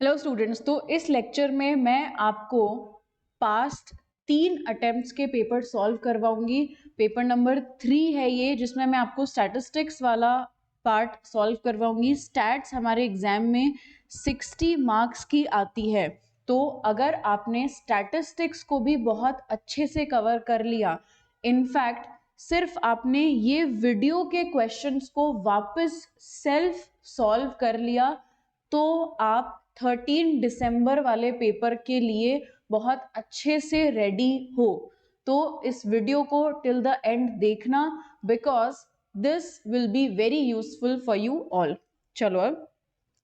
Hello students, तो इस lecture में मैं आपको पास्ट 3 अटेम्प्ट्स के पेपर सॉल्व करवाऊंगी। पेपर नंबर 3 है ये, जिसमें मैं आपको स्टैटिस्टिक्स वाला पार्ट सॉल्व करवाऊंगी। स्टैट्स हमारे एग्जाम में 60 मार्क्स की आती है, तो अगर आपने स्टैटिस्टिक्स को भी बहुत अच्छे से कवर कर लिया, इनफैक्ट सिर्फ आपने ये वीडियो के क्वेश्चंस को वापस सेल्फ सॉल्व कर लिया, तो आप 13 दिसंबर वाले पेपर के लिए बहुत अच्छे से रेडी हो। तो इस वीडियो को टिल द एंड देखना, because this will be very useful for you all. चलो अब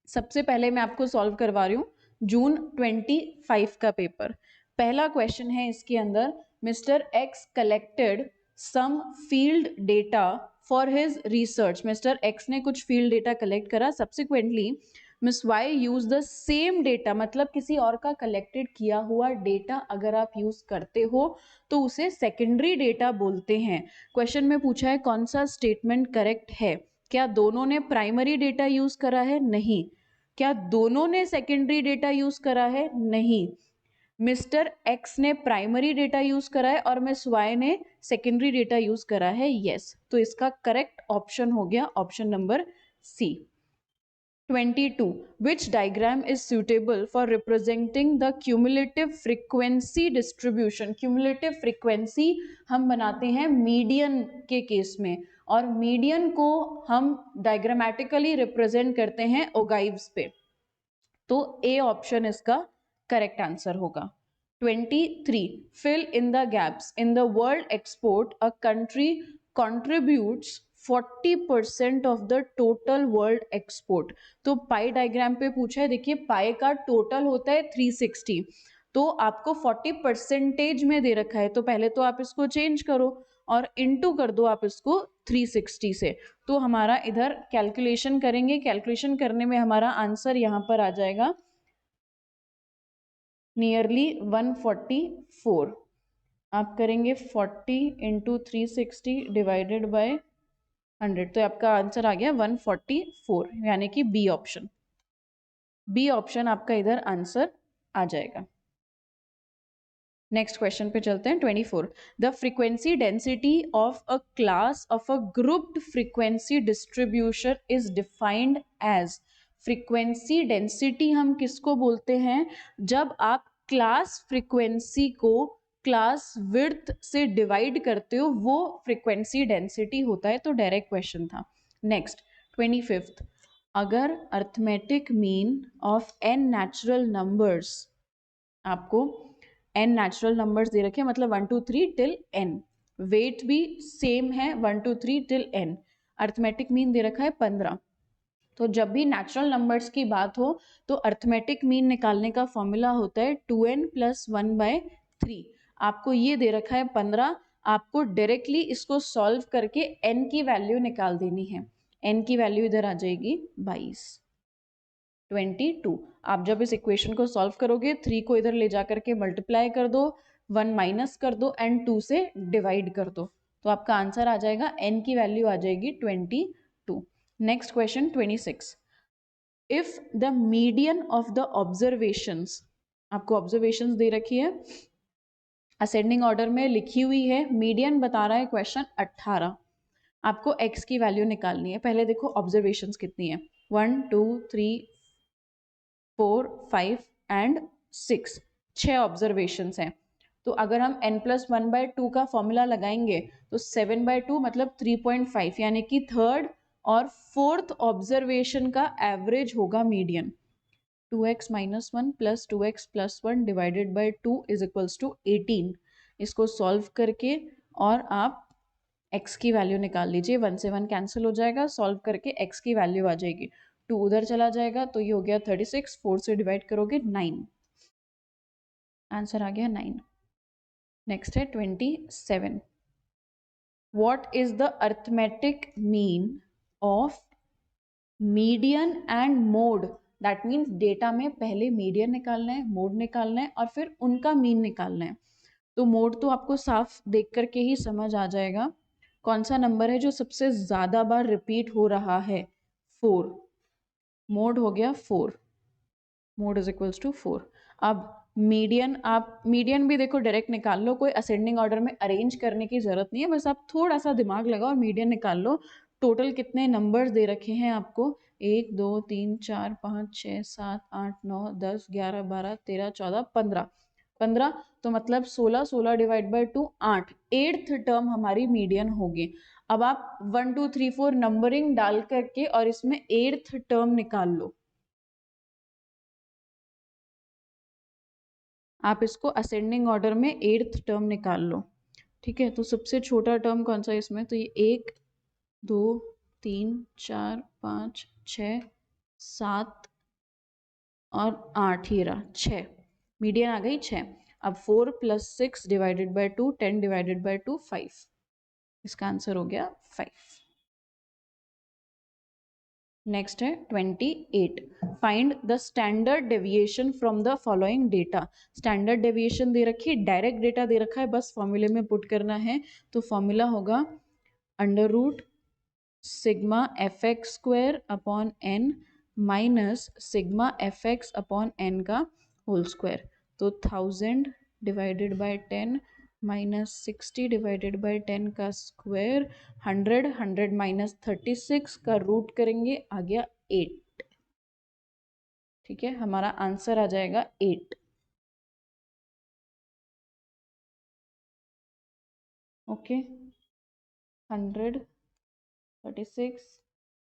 सबसे पहले मैं आपको सॉल्व करवा रही हूँ जून 25 का पेपर। पहला क्वेश्चन है इसके अंदर, Mister X collected some field data for his research. Mister X ने कुछ फील्ड डेटा कलेक्ट करा, subsequently Miss Y use the same data, मतलब किसी और का कलेक्टेड किया हुआ डेटा अगर आप यूज करते हो तो उसे सेकेंडरी डेटा बोलते हैं। क्वेश्चन में पूछा है कौन सा स्टेटमेंट करेक्ट है। क्या दोनों ने प्राइमरी डेटा यूज करा है? नहीं। क्या दोनों ने सेकेंडरी डेटा यूज करा है? नहीं। मिस्टर एक्स ने प्राइमरी डेटा यूज करा है और मिस वाई ने सेकेंडरी डेटा यूज करा है। यस, तो इसका करेक्ट ऑप्शन हो गया option number C. 22. Which diagram is suitable for representing the cumulative frequency distribution? Cumulative frequency हम बनाते हैं मीडियन के केस में, और मीडियन को हम डायग्रामेटिकली रिप्रेजेंट करते हैं ओगाइव्स पे, तो ए ऑप्शन इसका करेक्ट आंसर होगा। 23. Fill in the gaps. In the world export, a country contributes 40% of the total world export. तो पाई डायग्राम पे पूछा है, देखिए पाई का टोटल होता है 360, तो आपको 40% में दे रखा है, तो पहले तो आप इसको चेंज करो और इनटू कर दो आप इसको 360 से। तो हमारा इधर कैलकुलेशन करेंगे, कैलकुलेशन करने में हमारा आंसर यहाँ पर आ जाएगा नियरली 144। आप करेंगे 40 इंटू 360 डिवाइडेड बाय 100, तो आपका आंसर आ गया 144, यानी कि बी ऑप्शन। बी ऑप्शन आपका इधर आंसर आ जाएगा। नेक्स्ट क्वेश्चन पे चलते हैं। 24. The frequency density of a class of a grouped frequency distribution is defined as. Frequency density हम किसको बोलते हैं? जब आप क्लास फ्रीक्वेंसी को क्लास विड्थ से डिवाइड करते हो, वो फ्रीक्वेंसी डेंसिटी होता है। तो डायरेक्ट क्वेश्चन था। Next 25th. अगर arithmetic mean of n natural numbers, आपको n नेचुरल नंबर्स दे रखे हैं, मतलब 1 2 3 टिल n, वेट भी सेम है 1 2 3 till n, arithmetic mean they रखा है 15। तो जब भी नेचुरल नंबर्स की बात हो तो अर्थमेटिक मीन निकालने का फॉर्मूला होता है 2n + 1/3। आपको ये दे रखा है 15, आपको डायरेक्टली इसको सॉल्व करके n की वैल्यू निकाल देनी है। n की वैल्यू इधर आ जाएगी 22। 22। आप जब इस इक्वेशन को सॉल्व करोगे, 3 को इधर ले जाकर के मल्टीप्लाई कर दो, 1 माइनस कर दो एंड 2 से डिवाइड कर दो, तो आपका आंसर आ जाएगा, n की वैल्यू आ जाएगी 22। Next question 26. If the median of the observations, आपको ऑब्जर्वेशंस दे रखी है, असेंडिंग ऑर्डर में लिखी हुई है, मीडियन बता रहा है क्वेश्चन 18, आपको x की वैल्यू निकालनी है। पहले देखो ऑब्जर्वेशंस कितनी है, 1 2 3 4 5 एंड 6, 6 ऑब्जर्वेशंस हैं। तो अगर हम n+1/2 का फॉर्मूला लगाएंगे तो 7/2 मतलब 3.5, यानी कि थर्ड और फोर्थ ऑब्जर्वेशन का एवरेज होगा median. 2x - 1 + 2x + 1 divided by 2 is equals to 18। इसको सॉल्व करके और आप x की वैल्यू निकाल लीजिए, 1 से 1 कैंसिल हो जाएगा, सॉल्व करके x की वैल्यू आ जाएगी, 2 उधर चला जाएगा, तो ये हो गया 36, 4 से डिवाइड करोगे 9, आंसर आ गया 9। नेक्स्ट है 27. What is the arithmetic mean of median and mode? That means data में पहले मीडियन निकालना है, मोड निकालना है और फिर उनका मीन निकालना है। तो मोड तो आपको साफ देख करके ही समझ आ जाएगा। कौन सा नंबर है जो सबसे ज्यादा बार रिपीट हो रहा है? 4, मोड हो गया 4। Mode is equals to 4। अब मीडियन, आप मीडियन भी देखो डायरेक्ट निकाल लो, कोई असेंडिंग ऑर्डर में अरेंज करने की जरूरत नहीं है, बस आप थोड़ा सा दिमाग लगाओ और मीडियन निकाल लो। टोटल कितने नंबर्स दे रखे हैं आपको? 1 2 3 4 5 6 7 8 9 10 11 12 13 14 15, तो मतलब 16, 16 डिवाइड बाई 2 8, एट्थ टर्म हमारी मीडियन होगी। अब आप 1 2 3 4 नंबरिंग डाल करके और इसमें एट्थ टर्म निकाल लो। आप इसको असेंडिंग ऑर्डर में एट्थ टर्म निकाल लो। ठीक है, तो सबसे छोटा टर्म कौन सा है इसमें? तो ये 1 2 3 4 5 6 7 और 8, ही रहा 6, मीडियन आ गई 6। अब 4 + 6 डिवाइडेड बाई 2, 10 डिवाइडेड बाई 2 5, इसका आंसर हो गया 5। नेक्स्ट है 28, find the standard deviation from the following data. Standard deviation दे रखी है, डायरेक्ट डेटा दे रखा है, बस फॉर्मूले में पुट करना है। तो फॉर्मूला होगा under root sigma F X square upon N minus sigma F X upon N का होल स्क्वायर। तो 1000 divided by 10 minus 60 divided by 10 का स्क्वायर, 100 100 माइनस 36 का रूट करेंगे, आ गया 8। ठीक है, हमारा आंसर आ जाएगा 8। ओके, 100 36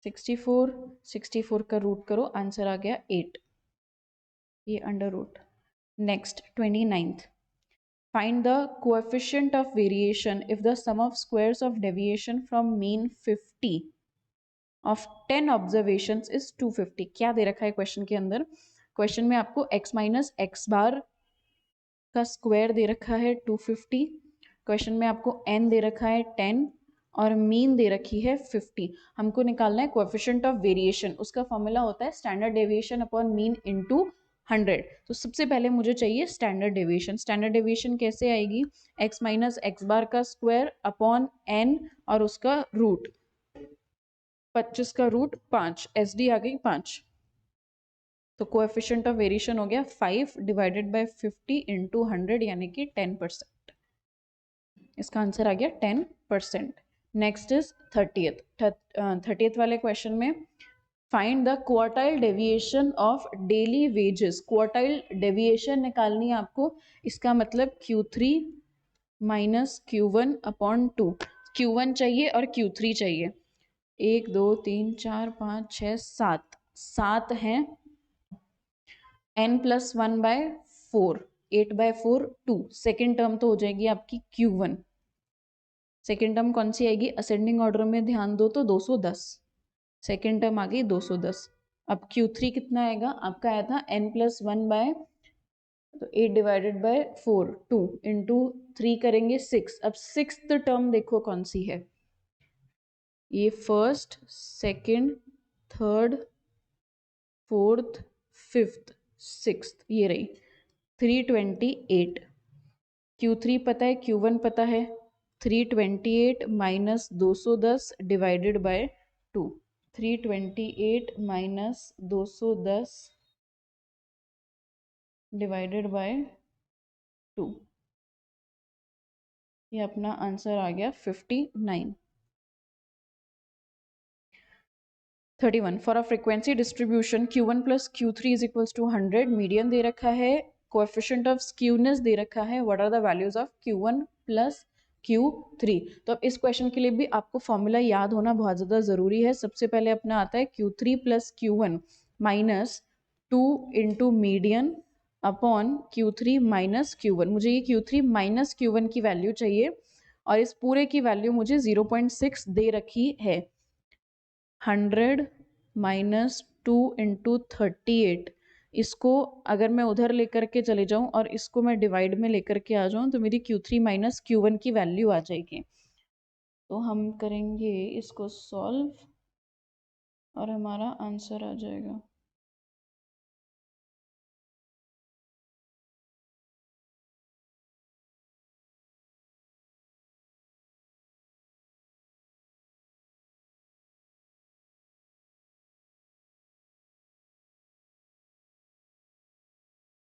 64, 64 का रूट करो, आंसर आ गया 8, ये under root. Next 29th, find the coefficient of variation if the sum of squares of deviation from mean 50 of 10 observations is 250। क्या दे रखा है क्वेश्चन के अंदर? क्वेश्चन में आपको x माइनस एक्स बार का स्क्वायर दे रखा है 250, क्वेश्चन में आपको n दे रखा है 10 और मीन दे रखी है 50। हमको निकालना है कोएफिशिएंट ऑफ वेरिएशन, उसका फॉर्मूला होता है standard deviation upon mean into 100। तो सबसे पहले मुझे चाहिए स्टैंडर्ड डेविएशन। स्टैंडर्ड डेविएशन कैसे आएगी? x माइनस एक्स बार का स्क्वायर अपॉन n और उसका रूट, 25 का रूट 5, एस डी आ गई 5। तो कोएफिशिएंट ऑफ वेरिएशन हो गया 5 डिवाइडेड बाय 50 इंटू 100, यानी कि 10%। इसका आंसर आ गया 10%। नेक्स्ट इज 30th वाले क्वेश्चन में find the quartile deviation of daily wages. Quartile deviation निकालनी है आपको, इसका मतलब Q3 minus Q1 upon 2। Q1 चाहिए और Q3 चाहिए। 1 2 3 4 5 6 7, 7 हैं। n plus 1 by 4, 8 by 4 2, second term तो हो जाएगी आपकी Q1। सेकेंड टर्म कौन सी आएगी? असेंडिंग ऑर्डर में ध्यान दो तो 210, सेकेंड टर्म आ गई 210। अब Q3 कितना आएगा? आपका आया था n प्लस 1 बाय, तो 8 डिवाइडेड बाय 4 2 इंटू 3 करेंगे 6। अब सिक्स्थ टर्म देखो कौन सी है, ये first second third fourth fifth sixth, ये रही 328। Q3 पता है, Q1 पता है, 328 minus 210 divided by 2, 328 minus 210 divided by 2, ये अपना आंसर आ गया 59। 31, for a frequency distribution Q1 plus Q3 is equals to 100, median दे रखा है, कोएफिशिएंट ऑफ स्क्यूनेस दे रखा है, what are the values of Q1 plus Q3। तो अब इस क्वेश्चन के लिए भी आपको फॉर्मूला याद होना बहुत ज़्यादा ज़रूरी है। सबसे पहले अपना आता है Q3 plus Q1 minus 2 into median upon Q3 minus Q1। मुझे ये Q3 माइनस Q1 की वैल्यू चाहिए और इस पूरे की वैल्यू मुझे 0.6 दे रखी है। 100 माइनस 2 इंटू 38, इसको अगर मैं उधर लेकर के चले जाऊं और इसको मैं डिवाइड में लेकर के आ जाऊं तो मेरी Q3 माइनस Q1 की वैल्यू आ जाएगी। तो हम करेंगे इसको सॉल्व और हमारा आंसर आ जाएगा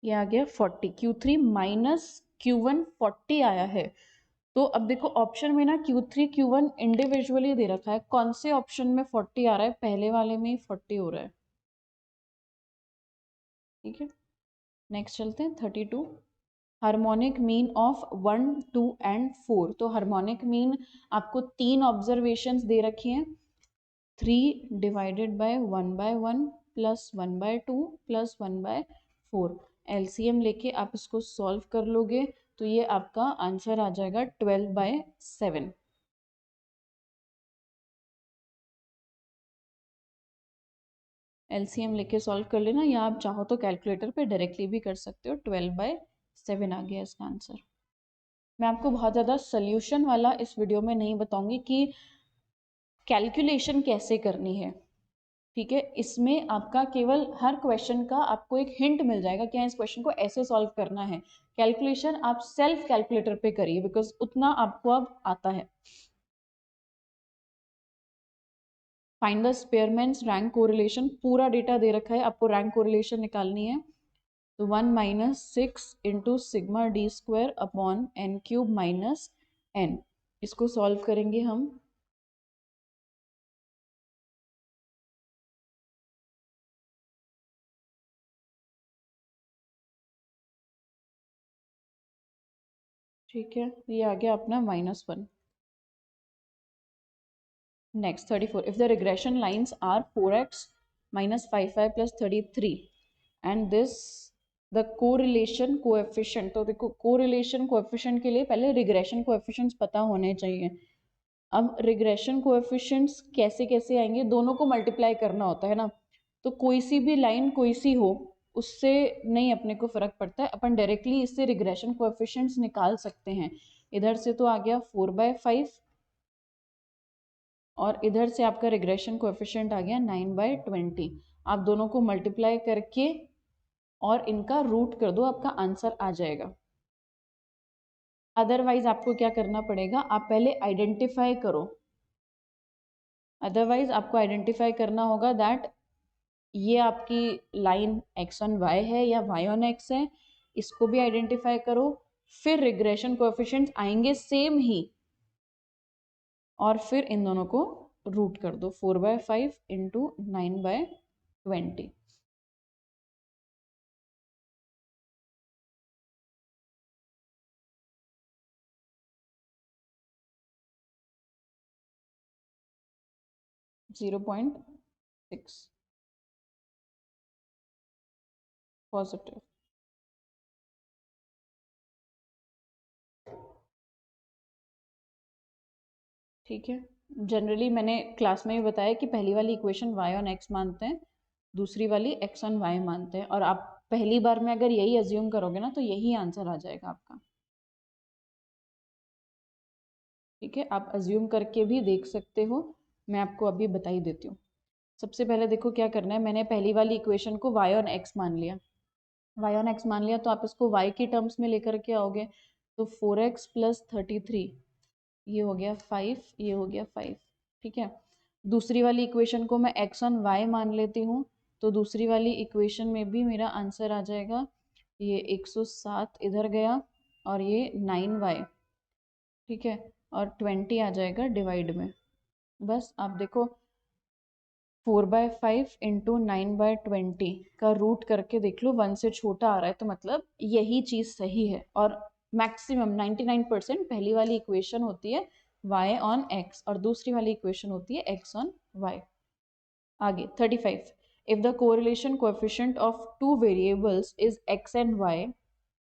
ये आ गया 40, Q3 माइनस Q1 40 आया है। तो अब देखो ऑप्शन में ना Q3 Q1 इंडिविजुअली दे रखा है, कौन से ऑप्शन में 40 आ रहा है? पहले वाले में ही 40 हो रहा है। ठीक है, नेक्स्ट चलते हैं 32। Harmonic mean of 1, 2 and 4। तो हार्मोनिक मीन आपको 3 ऑब्जर्वेशंस दे रखी हैं, 3 divided by 1/1 plus 1/2 plus 1/4। LCM लेके आप इसको सॉल्व कर लोगे तो ये आपका आंसर आ जाएगा 12/7। एलसीएम लेके सॉल्व कर लेना, या आप चाहो तो कैलकुलेटर पे डायरेक्टली भी कर सकते हो। 12/7 आ गया इसका आंसर। मैं आपको बहुत ज़्यादा सोल्यूशन वाला इस वीडियो में नहीं बताऊंगी कि कैलकुलेशन कैसे करनी है। ठीक है, इसमें आपका केवल हर क्वेश्चन का आपको एक हिंट मिल जाएगा कि हाँ इस क्वेश्चन को ऐसे सॉल्व करना है। कैलकुलेशन आप सेल्फ कैलकुलेटर पे करिए, बिकॉज उतना आपको अब आता है। Find the Spearman's rank correlation, पूरा डेटा दे रखा है, आपको रैंक कोरिलेशन निकालनी है। तो 1 minus 6 into sigma D square upon N cube minus N, इसको सॉल्व करेंगे हम। ठीक है, ये आ गया अपना -1। Next 34, if the regression lines are 4x minus 5y plus 33 and this the correlation coefficient। तो देखो correlation coefficient के लिए पहले regression coefficients पता होने चाहिए। अब regression coefficients कैसे कैसे आएंगे, दोनों को मल्टीप्लाई करना होता है ना, तो कोई सी भी लाइन कोई सी हो उससे नहीं अपने को फर्क पड़ता है, अपन डायरेक्टली इससे रिग्रेशन कोएफिशिएंट्स निकाल सकते हैं। इधर से तो आ गया 4/5 और इधर से आपका रिग्रेशन कोएफिशिएंट आ गया 9/20। आप दोनों को मल्टीप्लाई करके और इनका रूट कर दो, आपका आंसर आ जाएगा। अदरवाइज आपको क्या करना पड़ेगा, आप पहले आइडेंटिफाई करो। अदरवाइज आपको आइडेंटिफाई करना होगा दैट ये आपकी लाइन x ऑन y है या y ऑन x है, इसको भी आइडेंटिफाई करो। फिर रिग्रेशन कोएफिशिएंट्स आएंगे सेम ही, और फिर इन दोनों को रूट कर दो, 4/5 इंटू 9/20। (0.6) पॉजिटिव। ठीक है, जनरली मैंने क्लास में भी बताया कि पहली वाली इक्वेशन y ऑन x मानते हैं, दूसरी वाली x ऑन y मानते हैं, और आप पहली बार में अगर यही अज्यूम करोगे ना तो यही आंसर आ जाएगा आपका। ठीक है, आप अज्यूम करके भी देख सकते हो, मैं आपको अभी बता ही देती हूँ। सबसे पहले देखो क्या करना है, मैंने पहली वाली इक्वेशन को y ऑन x मान लिया। y ऑन x मान लिया तो आप इसको y की टर्म्स में लेकर के आओगे, तो 4x प्लस 33, ये हो गया 5, ये हो गया 5। ठीक है, दूसरी वाली इक्वेशन को मैं x ऑन y मान लेती हूँ, तो दूसरी वाली इक्वेशन में भी मेरा आंसर आ जाएगा, ये 107 इधर गया और ये 9y। ठीक है, और 20 आ जाएगा डिवाइड में। बस आप देखो 4/5 इंटू 9/20 का रूट करके देख लो, 1 से छोटा आ रहा है तो मतलब यही चीज़ सही है। और मैक्सिमम 99% पहली वाली इक्वेशन होती है y ऑन x और दूसरी वाली इक्वेशन होती है x ऑन y। आगे 35, if the correlation coefficient of two variables is x and y,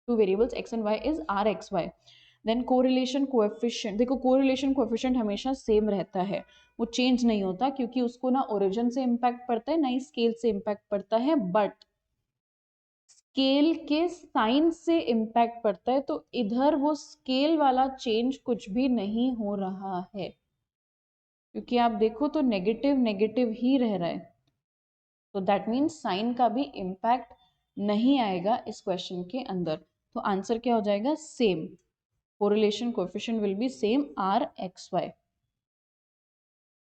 two variables x and y is rxy, then correlation coefficient, देखो कोरिलेशन कोएफिशिएंट हमेशा सेम रहता है, वो चेंज नहीं होता, क्योंकि उसको ना ओरिजिन से इम्पैक्ट पड़ता है ना ही स्केल से इम्पैक्ट पड़ता है, बट स्केल के साइन से इम्पैक्ट पड़ता है। तो इधर वो स्केल वाला चेंज कुछ भी नहीं हो रहा है, क्योंकि आप देखो तो नेगेटिव नेगेटिव ही रह रहा है, तो दैट मीन्स साइन का भी इम्पैक्ट नहीं आएगा इस क्वेश्चन के अंदर। तो आंसर क्या हो जाएगा, same, correlation coefficient will be same rxy.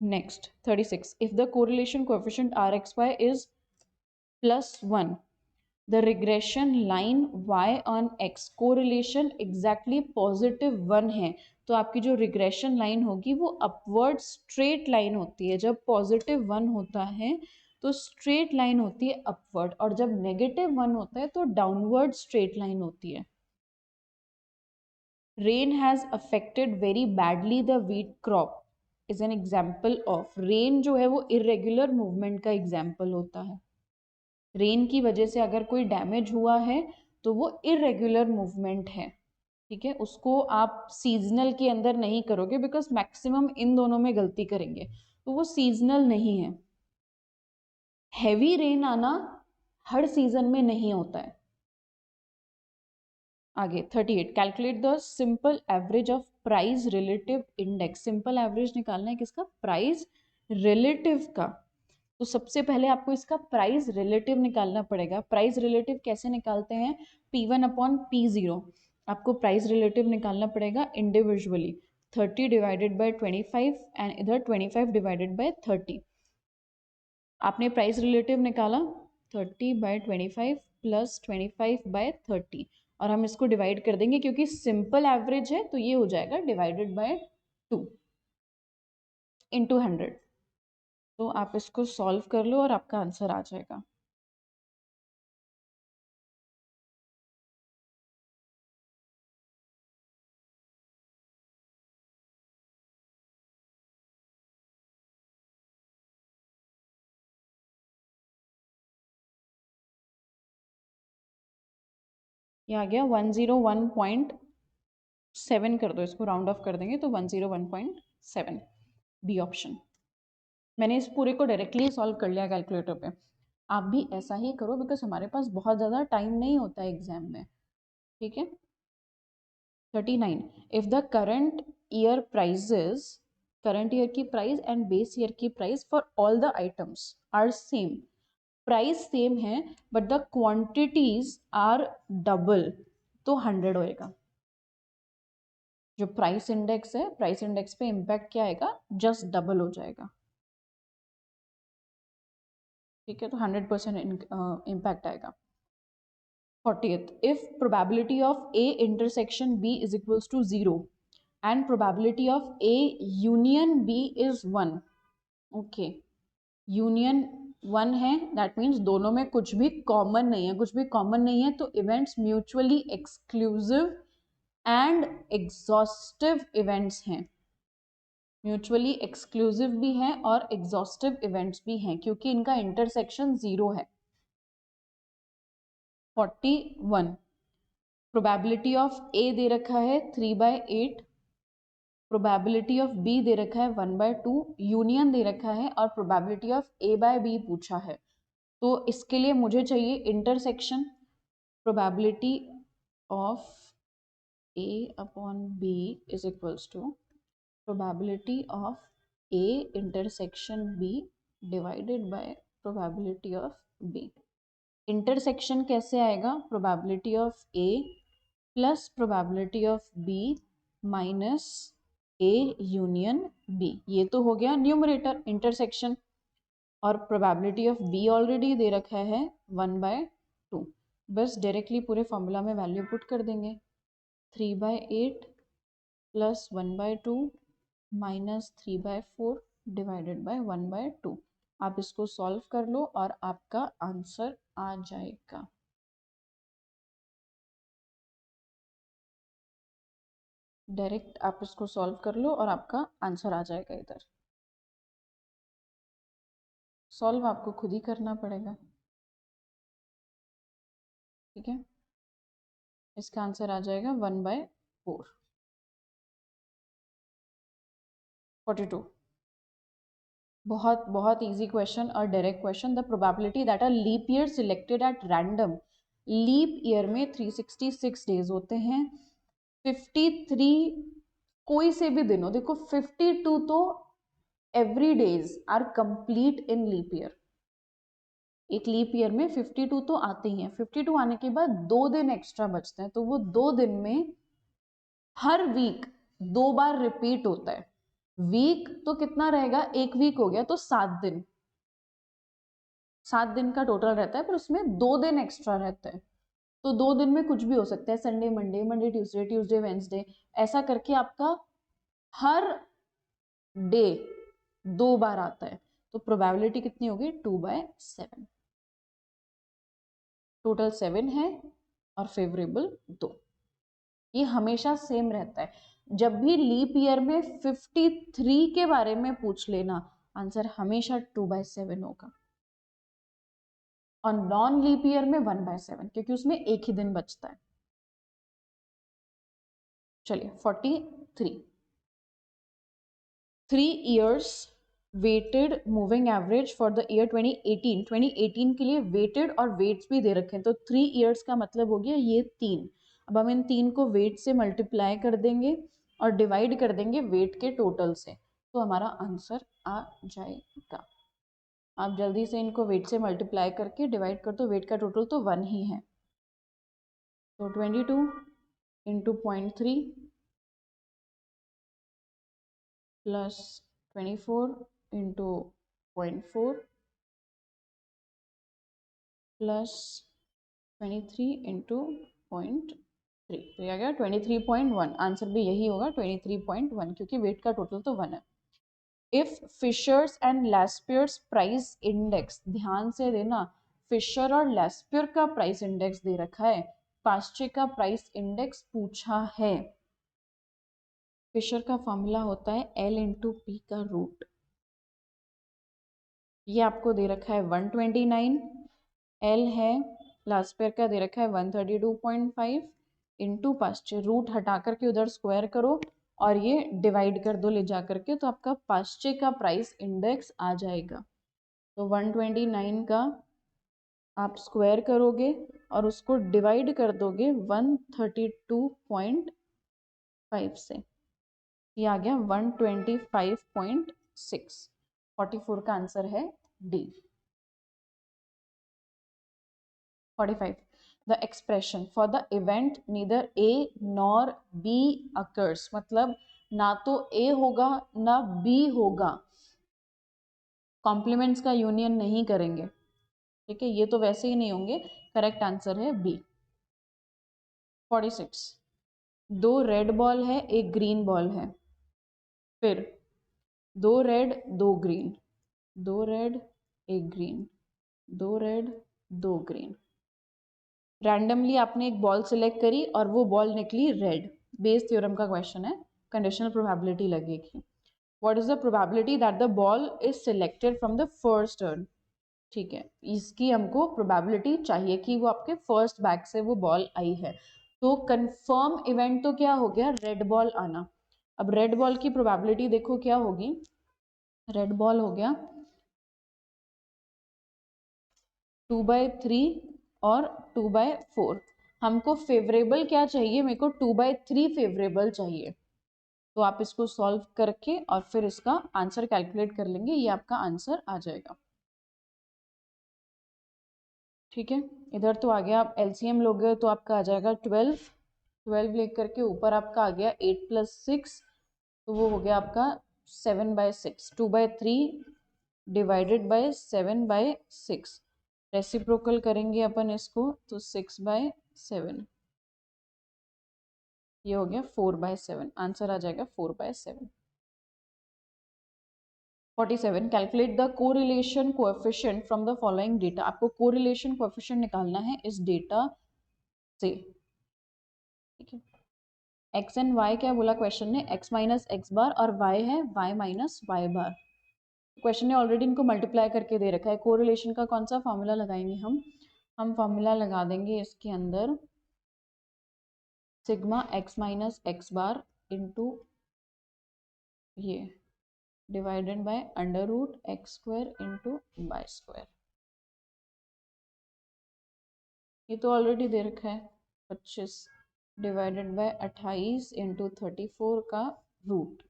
Next 36, if the correlation coefficient rxy is +1, the regression line y on x correlation exactly +1 है, तो आपकी जो रिग्रेशन लाइन होगी वो अपवर्ड स्ट्रेट लाइन होती है। जब +1 होता है तो स्ट्रेट लाइन होती है अपवर्ड, और जब -1 होता है तो डाउनवर्ड स्ट्रेट लाइन होती है। Rain has affected very badly the wheat crop is an example of. Rain जो है वो इरेगुलर मूवमेंट का एग्जाम्पल होता है। रेन की वजह से अगर कोई डैमेज हुआ है तो वो इरेगुलर मूवमेंट है, ठीक है। उसको आप सीजनल के अंदर नहीं करोगे, बिकॉज मैक्सिमम इन दोनों में गलती करेंगे, तो वो सीजनल नहीं है। हैवी रेन आना हर सीजन में नहीं होता है। आगे 38, calculate the simple average of price relative index. Simple average निकालना है किसका? प्राइस रिलेटिव का। तो सबसे पहले आपको इसका प्राइस रिलेटिव निकालना पड़ेगा। प्राइस रिलेटिव कैसे निकालते हैं? P1 upon P0। आपको प्राइस रिलेटिव निकालना पड़ेगा इंडिविजुअली। 30 डिवाइडेड बाय 25 एंड इधर 25 डिवाइडेड बाय 30। आपने प्राइस रिलेटिव निकाला 30/25 प्लस 25/30, और हम इसको डिवाइड कर देंगे क्योंकि सिंपल एवरेज है, तो ये हो जाएगा डिवाइडेड बाय 2 इंटू 100। तो आप इसको सॉल्व कर लो और आपका आंसर आ जाएगा। ये आ गया 101.7 कर दो, इसको राउंड ऑफ कर देंगे तो 101.7 बी ऑप्शन। मैंने इस पूरे को डायरेक्टली सॉल्व कर लिया कैलकुलेटर पे। आप भी ऐसा ही करो, बिकॉज हमारे पास बहुत ज़्यादा टाइम नहीं होता है एग्जाम में, ठीक है। 39, if the current year prices, current year की प्राइस एंड बेस ईयर की price for all the items are same, price same है but the quantities are double, तो 100 होएगा। जो प्राइस इंडेक्स है, प्राइस इंडेक्स पे इम्पैक्ट क्या आएगा? जस्ट डबल हो जाएगा, ठीक है। तो 100% इम्पैक्ट आएगा। 40th, if probability of A intersection B is equals to 0 and probability of A union B is 1, okay, union 1 है, दैट मीन्स दोनों में कुछ भी कॉमन नहीं है। कुछ भी कॉमन नहीं है तो events mutually exclusive and exhaustive events हैं। म्यूचुअली एक्सक्लूसिव भी हैं और एग्जॉस्टिव इवेंट्स भी हैं, क्योंकि इनका इंटरसेक्शन 0 है। 41, प्रोबेबिलिटी ऑफ ए दे रखा है 3/8, प्रोबेबिलिटी ऑफ बी दे रखा है 1/2, यूनियन दे रखा है और probability of A by B पूछा है। तो इसके लिए मुझे चाहिए intersection. Probability of A upon B is equals to probability of A intersection B divided by probability of B. Intersection कैसे आएगा? Probability of A plus probability of B minus A union B. ये तो हो गया numerator intersection, और probability of B already दे रखा है 1/2। बस डायरेक्टली पूरे फॉर्मूला में वैल्यू पुट कर देंगे। 3/8 प्लस 1/2 माइनस 3/4 डिवाइडेड बाय 1/2। आप इसको सॉल्व कर लो और आपका आंसर आ जाएगा। डायरेक्ट आप इसको सॉल्व कर लो और आपका आंसर आ जाएगा। इधर सॉल्व आपको खुद ही करना पड़ेगा, ठीक है। इसका आंसर आ जाएगा 1/4। 42, बहुत बहुत इजी क्वेश्चन और direct question. The probability that a leap year selected at random, leap year में 366 डेज होते हैं। 53 कोई से भी दिन हो, देखो 52 तो every days are complete in leap year. एक लीप ईयर में 52 तो आते ही हैं। 52 आने के बाद 2 दिन एक्स्ट्रा बचते हैं, तो वो 2 दिन में हर वीक 2 बार रिपीट होता है। वीक तो कितना रहेगा? एक वीक हो गया तो 7 दिन, 7 दिन का टोटल रहता है, पर उसमें 2 दिन एक्स्ट्रा रहता है, तो 2 दिन में कुछ भी हो सकता है, Sunday Monday, Monday Tuesday, Tuesday Wednesday, ऐसा करके आपका हर डे 2 बार आता है, तो प्रोबेबिलिटी कितनी होगी 2/7, टोटल 7 है और फेवरेबल 2। ये हमेशा सेम रहता है, जब भी लीप ईयर में 53 के बारे में पूछ लेना, आंसर हमेशा 2/7 होगा, और नॉन लीप ईयर में 1/7, क्योंकि उसमें एक ही दिन बचता है। चलिए 43, 3 years weighted moving average for the year 2018, 2018 के लिए वेटेड और वेट्स भी दे रखे हैं, तो 3 years का मतलब हो गया ये 3। अब हम इन 3 को वेट से मल्टीप्लाई कर देंगे और डिवाइड कर देंगे वेट के टोटल से, तो हमारा आंसर आ जाएगा। आप जल्दी से इनको वेट से मल्टीप्लाई करके डिवाइड कर दो, वेट का टोटल तो 1 ही है, तो 22 into 0.3 plus 24 into 0.4 plus 23 into 0.3, तो ये आ गया 23.1। आंसर भी यही होगा 23.1, क्योंकि वेट का टोटल तो 1 है। If Fisher's and Laspeyres price index, ध्यान से देना, फिशर और लैस्पियर का प्राइस इंडेक्स दे रखा है, पास्चे का प्राइस इंडेक्स पूछा है। फिशर का फॉर्मूला होता है L इंटू पी का रूट, ये आपको दे रखा है 129, L है, लास्पेयर का दे रखा है 132.5 इंटू पास्चे, रूट हटा करके उधर स्क्वायर करो और ये डिवाइड कर दो ले जा करके, तो आपका पास्चे का प्राइस इंडेक्स आ जाएगा। तो 129 का आप स्क्वायर करोगे और उसको डिवाइड कर दोगे 132.5 से, ये आ गया 125.6। 44 का आंसर है D. 45, the expression for the event neither A nor B occurs, मतलब ना तो A होगा ना B होगा, कॉम्प्लीमेंट्स का यूनियन नहीं करेंगे, ठीक है, ये तो वैसे ही नहीं होंगे, करेक्ट आंसर है बी। 46, 2 रेड बॉल है, एक ग्रीन बॉल है, फिर 2 red 2 green, 2 red 1 green, 2 red 2 green, randomly आपने एक बॉल सिलेक्ट करी और वो बॉल निकली रेड, बेस थ्योरम का क्वेश्चन है, कंडीशनल प्रोबेबिलिटी लगेगी। What is the probability that the ball is selected from the first turn, ठीक है, इसकी हमको प्रोबेबिलिटी चाहिए कि वो आपके फर्स्ट बैग से वो बॉल आई है, तो कंफर्म इवेंट तो क्या हो गया, रेड बॉल आना। अब रेड बॉल की प्रोबेबिलिटी देखो क्या होगी, रेड बॉल हो गया 2/3 और 2/4, हमको फेवरेबल क्या चाहिए, मेरे को 2/3 फेवरेबल चाहिए, तो आप इसको सॉल्व करके और फिर इसका आंसर कैलकुलेट कर लेंगे, ये आपका आंसर आ जाएगा, ठीक है। इधर तो आ गया, आप एलसीएम लोगे तो आपका आ जाएगा 12, 12 लेकर के ऊपर आपका आ गया 8 + 6, तो वो हो गया आपका 7/6, 2/3 डिवाइडेड बाय 7/6, रेसिप्रोकल करेंगे अपन इसको तो 6/7, ये हो गया 4/7, आंसर आ जाएगा 4/7। 47, calculate the correlation coefficient from the following data, आपको कोरिलेशन कोएफिशिएंट निकालना है इस डेटा से, ठीक है। एक्स एंड वाई क्या बोला क्वेश्चन ने, x माइनस एक्स बार, और y है y माइनस वाई बार, क्वेश्चन ने ऑलरेडी इनको मल्टीप्लाई करके दे रखा है। कोरिलेशन का कौन सा फॉर्मूला लगाएंगे हम फॉर्मूला लगा देंगे इसके अंदर sigma x minus x bar into ये divided by √x² into y², ये तो ऑलरेडी दे रखा है 25 डिवाइडेड बाय 28 इंटू 34 का रूट,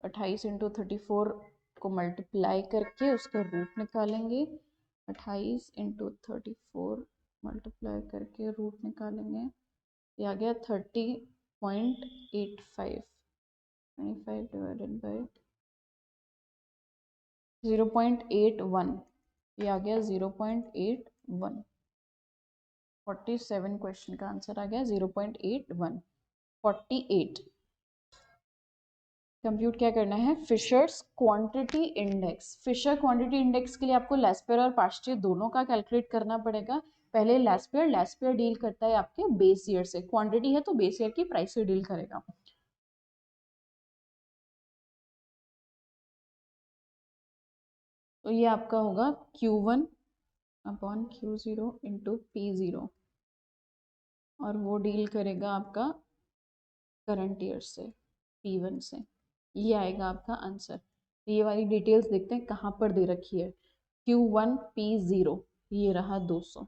28 इंटू 34 को मल्टीप्लाई करके उसका रूट निकालेंगे, 28 इंटू 34 मल्टीप्लाई करके रूट निकालेंगे, ये आ गया 30.85, 25 डिवाइडेड बाय 0.81, ये आ गया 0.81। 47 क्वेश्चन का आंसर आ गया 0.81। 48 कंप्यूट क्या करना है, Fisher's quantity index. Fisher quantity index के लिए आपको लेस्पेयर और पास्चे दोनों का कैलकुलेट करना पड़ेगा। पहले लेस्पेयर डील करता है आपके बेस ईयर से, क्वांटिटी है तो बेस ईयर की प्राइस से डील करेगा। तो ये आपका होगा Q1 upon Q0 into P0, और वो डील करेगा आपका करंट ईयर से, P1 से। ये आएगा आपका आंसर। ये वाली डिटेल्स देखते हैं कहाँ पर दे रखी है। Q1 P0 ये रहा 200,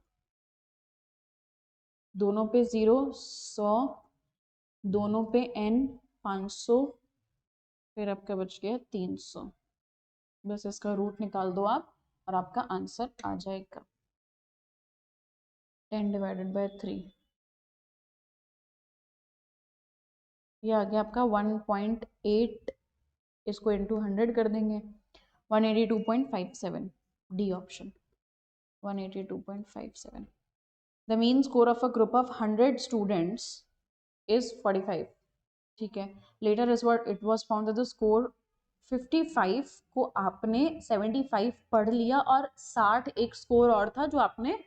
दोनों पे 0 100, दोनों पे N 500, फिर आपका बच गया 300। बस इसका रूट निकाल दो आप और आपका आंसर आ जाएगा 10 डिवाइडेड बाय 3। ये आ गया आपका 1.8, इसको इंटू 100 कर देंगे 182.57, D option 182.57। The mean score of a group of 100 students is 45, ठीक है। Later it was found that the score 55 को आपने 75 पढ़ लिया और 60 एक स्कोर और था जो आपने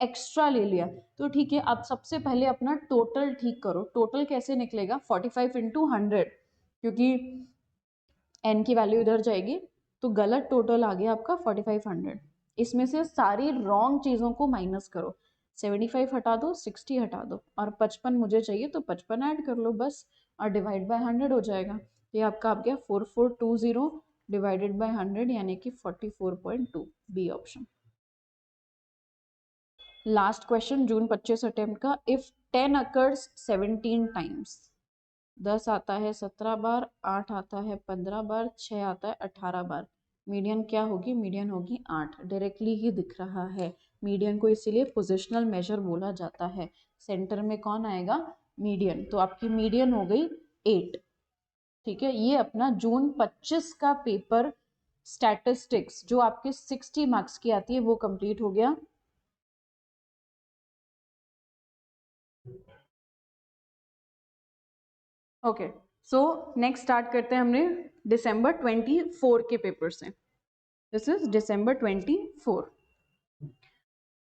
एक्स्ट्रा ले लिया। तो ठीक है, आप सबसे पहले अपना टोटल ठीक करो। टोटल कैसे निकलेगा, 45 इंटू 100, क्योंकि एन की वैल्यू इधर जाएगी तो गलत टोटल आ गया आपका 4500। इसमें से सारी रॉन्ग चीज़ों को माइनस करो, 75 हटा दो, 60 हटा दो, और 55 मुझे चाहिए तो 55 ऐड कर लो बस, और डिवाइड बाय 100 हो जाएगा। ये आपका आ गया 4420 डिवाइडेड बाय 100, यानी कि 44.2, बी ऑप्शन। लास्ट क्वेश्चन जून 25 अटेम्प्ट का। इफ 10 अकर्स 17 टाइम्स, 10 आता है 17 बार, 8 आता है 15 बार, 6 आता है 18 बार, मीडियन क्या होगी, मीडियन होगी 8। डायरेक्टली ही दिख रहा है मीडियन को, इसीलिए पोजिशनल मेजर बोला जाता है। सेंटर में कौन आएगा, मीडियन, तो आपकी मीडियन हो गई 8, ठीक है। ये अपना जून 25 का पेपर स्टैटिस्टिक्स जो आपके 60 मार्क्स की आती है वो कंप्लीट हो गया। ओके, सो नेक्स्ट स्टार्ट करते हैं हमने दिसंबर 24 के पेपर से। This is December 24।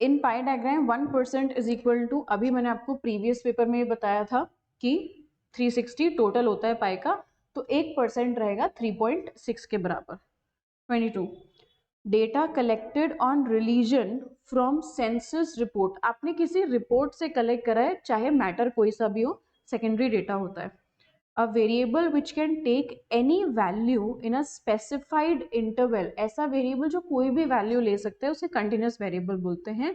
In pie diagram 1% is equal to, अभी मैंने आपको प्रीवियस पेपर में बताया था कि 360 टोटल होता है पाई का, तो 1% रहेगा 3.6 के बराबर। 22 data collected on religion from census report, आपने किसी रिपोर्ट से कलेक्ट करा है, चाहे मैटर कोई सा भी हो, सेकेंडरी डेटा होता है। A variable which can take any value in a specified interval, ऐसा वेरिएबल जो कोई भी वैल्यू ले सकता है उसे कंटिन्यूस वेरिएबल बोलते हैं,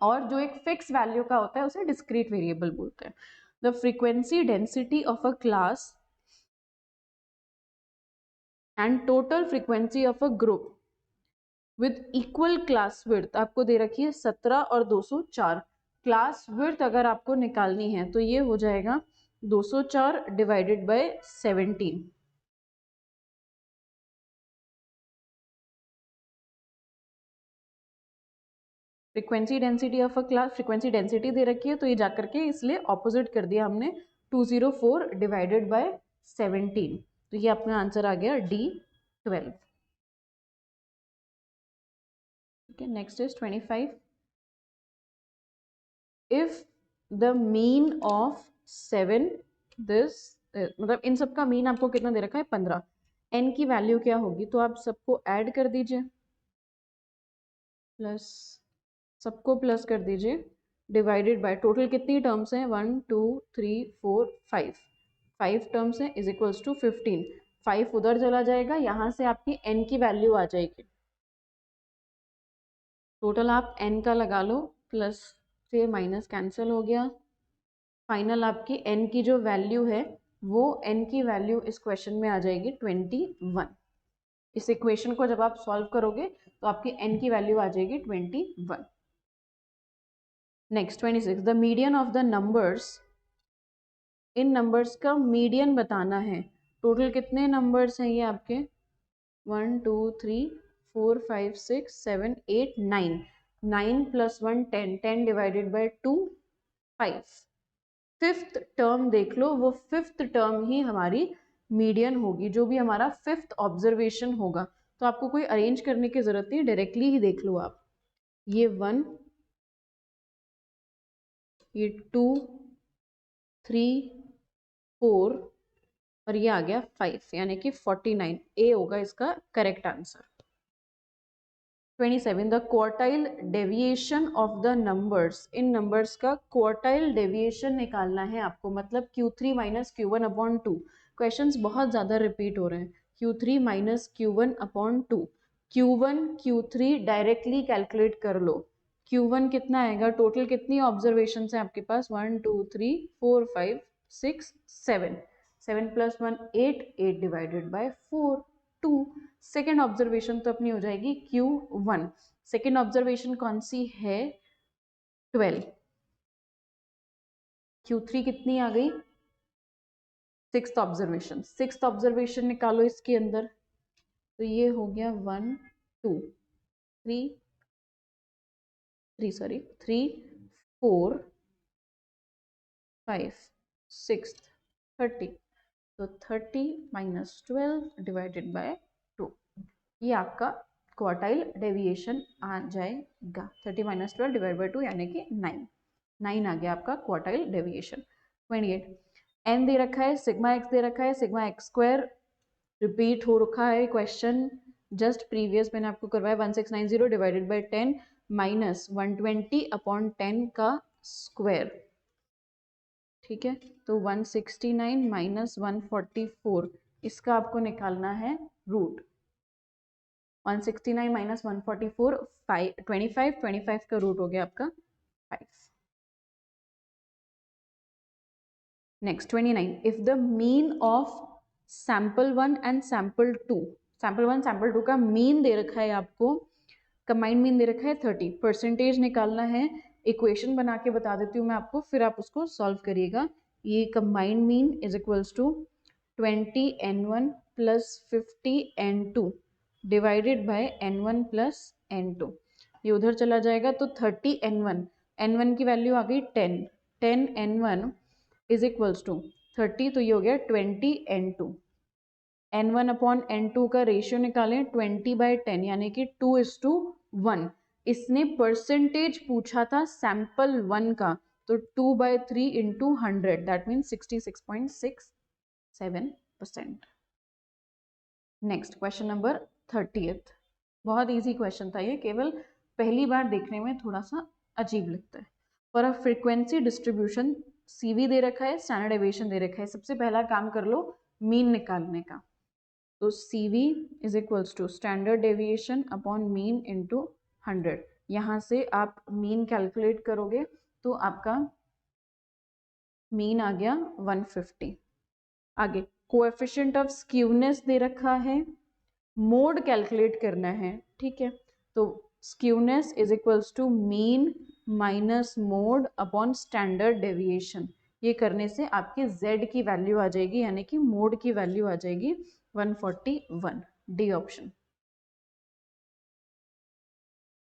और जो एक फिक्स वैल्यू का होता है उसे डिस्क्रीट वेरिएबल बोलते हैं। The frequency density of a class and total frequency of a group with equal class width, आपको दे रखी है 17 और 204। क्लास विड्थ अगर आपको निकालनी है तो ये हो जाएगा 204 divided by 17। Frequency density of a class, frequency density दे रखी है तो ये जाकर के इसलिए ऑपोजिट कर दिया हमने, 204 डिवाइडेड बाय 17, तो ये अपना आंसर आ गया D12। Okay, next is 25. If the mean of 7 this मतलब इन सब का मीन आपको कितना दे रखा है 15, n की वैल्यू क्या होगी, तो आप सबको ऐड कर दीजिए, प्लस सबको प्लस कर दीजिए, डिवाइडेड बाय टोटल कितनी टर्म्स हैं 1 2 3 4 5 टर्म्स हैं, इज इक्वल्स टू 15। 5 उधर चला जाएगा, यहाँ से आपकी n की वैल्यू आ जाएगी, टोटल आप n का लगा लो, प्लस से माइनस कैंसिल हो गया, फाइनल आपकी n की जो वैल्यू है वो n की वैल्यू इस क्वेश्चन में आ जाएगी 21। इस इक्वेशन को जब आप सॉल्व करोगे तो आपकी n की वैल्यू आ जाएगी 21। Next 26, the median of the numbers, in numbers का मीडियन बताना है। टोटल कितने नंबर्स हैं ये आपके 1 2 3 4 5 6 7 8 9, 9 + 1 10, 10 डिवाइडेड बाय 2 5। फिफ्थ टर्म देख लो, वो फिफ्थ टर्म ही हमारी मीडियन होगी, जो भी हमारा फिफ्थ ऑब्जर्वेशन होगा। तो आपको कोई अरेंज करने की जरूरत नहीं, डायरेक्टली ही देख लो आप। ये 1, ये 2 3 4 और ये आ गया 5, यानी कि 49। ए होगा इसका correct answer. 27 the quartile deviation of the numbers, in numbers का क्वार्टाइल डेविएशन निकालना है आपको, मतलब Q3 minus Q1 upon 2। Questions बहुत ज्यादा रिपीट हो रहे हैं। Q3 minus Q1 upon 2, Q1 Q3 directly calculate कर लो। Q1 कितना आएगा, टोटल कितनी ऑब्जर्वेशन है आपके पास, 1 2 3 4 5 6 7, 7 + 1 8, 8 डिवाइडेड बाय 4 2। सेकेंड ऑब्जर्वेशन तो अपनी हो जाएगी Q1। सेकेंड ऑब्जर्वेशन कौन सी है, 12। Q3 कितनी आ गई, सिक्स्थ ऑब्जर्वेशन। सिक्स्थ ऑब्जर्वेशन निकालो इसके अंदर, तो ये हो गया 1 2 3 3 सॉरी 3 4 5 6 30, तो 30 माइनस 12 डिवाइडेड बाय 2, ये आपका क्वार्टाइल डेविएशन आ जाएगा। 30 माइनस 12 डिवाइड बाई 2 यानी कि 9, 9 आ गया आपका क्वार्टाइल डेविएशन। 28 एन दे रखा है, सिग्मा एक्स दे रखा है, सिग्मा एक्स स्क्वायर रिपीट हो रखा है क्वेश्चन, जस्ट प्रीवियस मैंने आपको करवाया। 1690 डिवाइडेड बाई 10 माइनस 120 अपॉन 10 का स्क्वायर, ठीक है। तो 169 माइनस 144, इसका आपको निकालना है रूट। 169 माइनस 144 25, 25 का रूट हो गया आपका 5। Next 29 if the mean of sample 1 and sample 2, sample 1 sample 2 का मीन दे रखा है आपको, कंबाइंड मीन दे रखा है 30, परसेंटेज निकालना है। इक्वेशन बना के बता देती हूँ मैं आपको, फिर आप उसको सॉल्व करिएगा। ये combined mean is equals to 20n1 plus 50n2 divided by n1 plus n2, ये उधर चला जाएगा तो 30n1, n1 की वैल्यू आ गई 10, 10n1 इज इक्वल्स टू 30, तो ये हो गया 20n2। n1 अपॉन n2 का रेशियो निकालें 20/10 यानी कि 2:1। इसने परसेंटेज पूछा था सैंपल 1 का, तो 2/3 into 100 that mean 66.67%। Next question number 30th, बहुत इजी क्वेश्चन था ये, केवल पहली बार देखने में थोड़ा सा अजीब लगता है। For a frequency distribution CV दे रखा है, स्टैंडर्ड डेविएशन दे रखा है। सबसे पहला काम कर लो मीन निकालने का, तो CV is equals to standard deviation upon mean into 100। यहाँ से आप मीन कैलकुलेट करोगे तो आपका मीन आ गया 150। आगे कोएफिशिएंट ऑफ स्क्यूनेस दे रखा है, मोड कैलकुलेट करना है, ठीक है। तो skewness is equals to mean minus mode upon standard deviation. ये करने से आपकी z की वैल्यू आ जाएगी, यानी कि मोड की वैल्यू आ जाएगी 141, D option.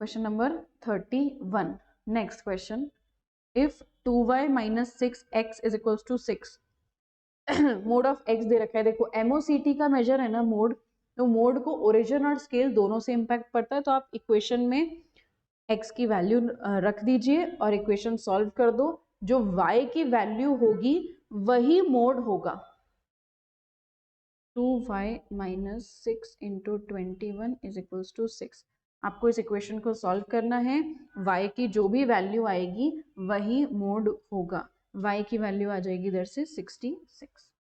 Question number 31, next question, if 2y minus 6x is equals to 6, mode of x दे रखा है। देखो MOCT का मेजर है ना मोड, तो मोड को ओरिजिन और स्केल दोनों से इम्पैक्ट पड़ता है, तो आप इक्वेशन में x की वैल्यू रख दीजिए और इक्वेशन सॉल्व कर दो। जो y की वैल्यू होगी वही मोड होगा। 2y minus 6 into 21 is equals to 6। आपको इस इक्वेशन को सॉल्व करना है, y की जो भी वैल्यू आएगी वही मोड होगा। y की वैल्यू आ जाएगी इधर से 66,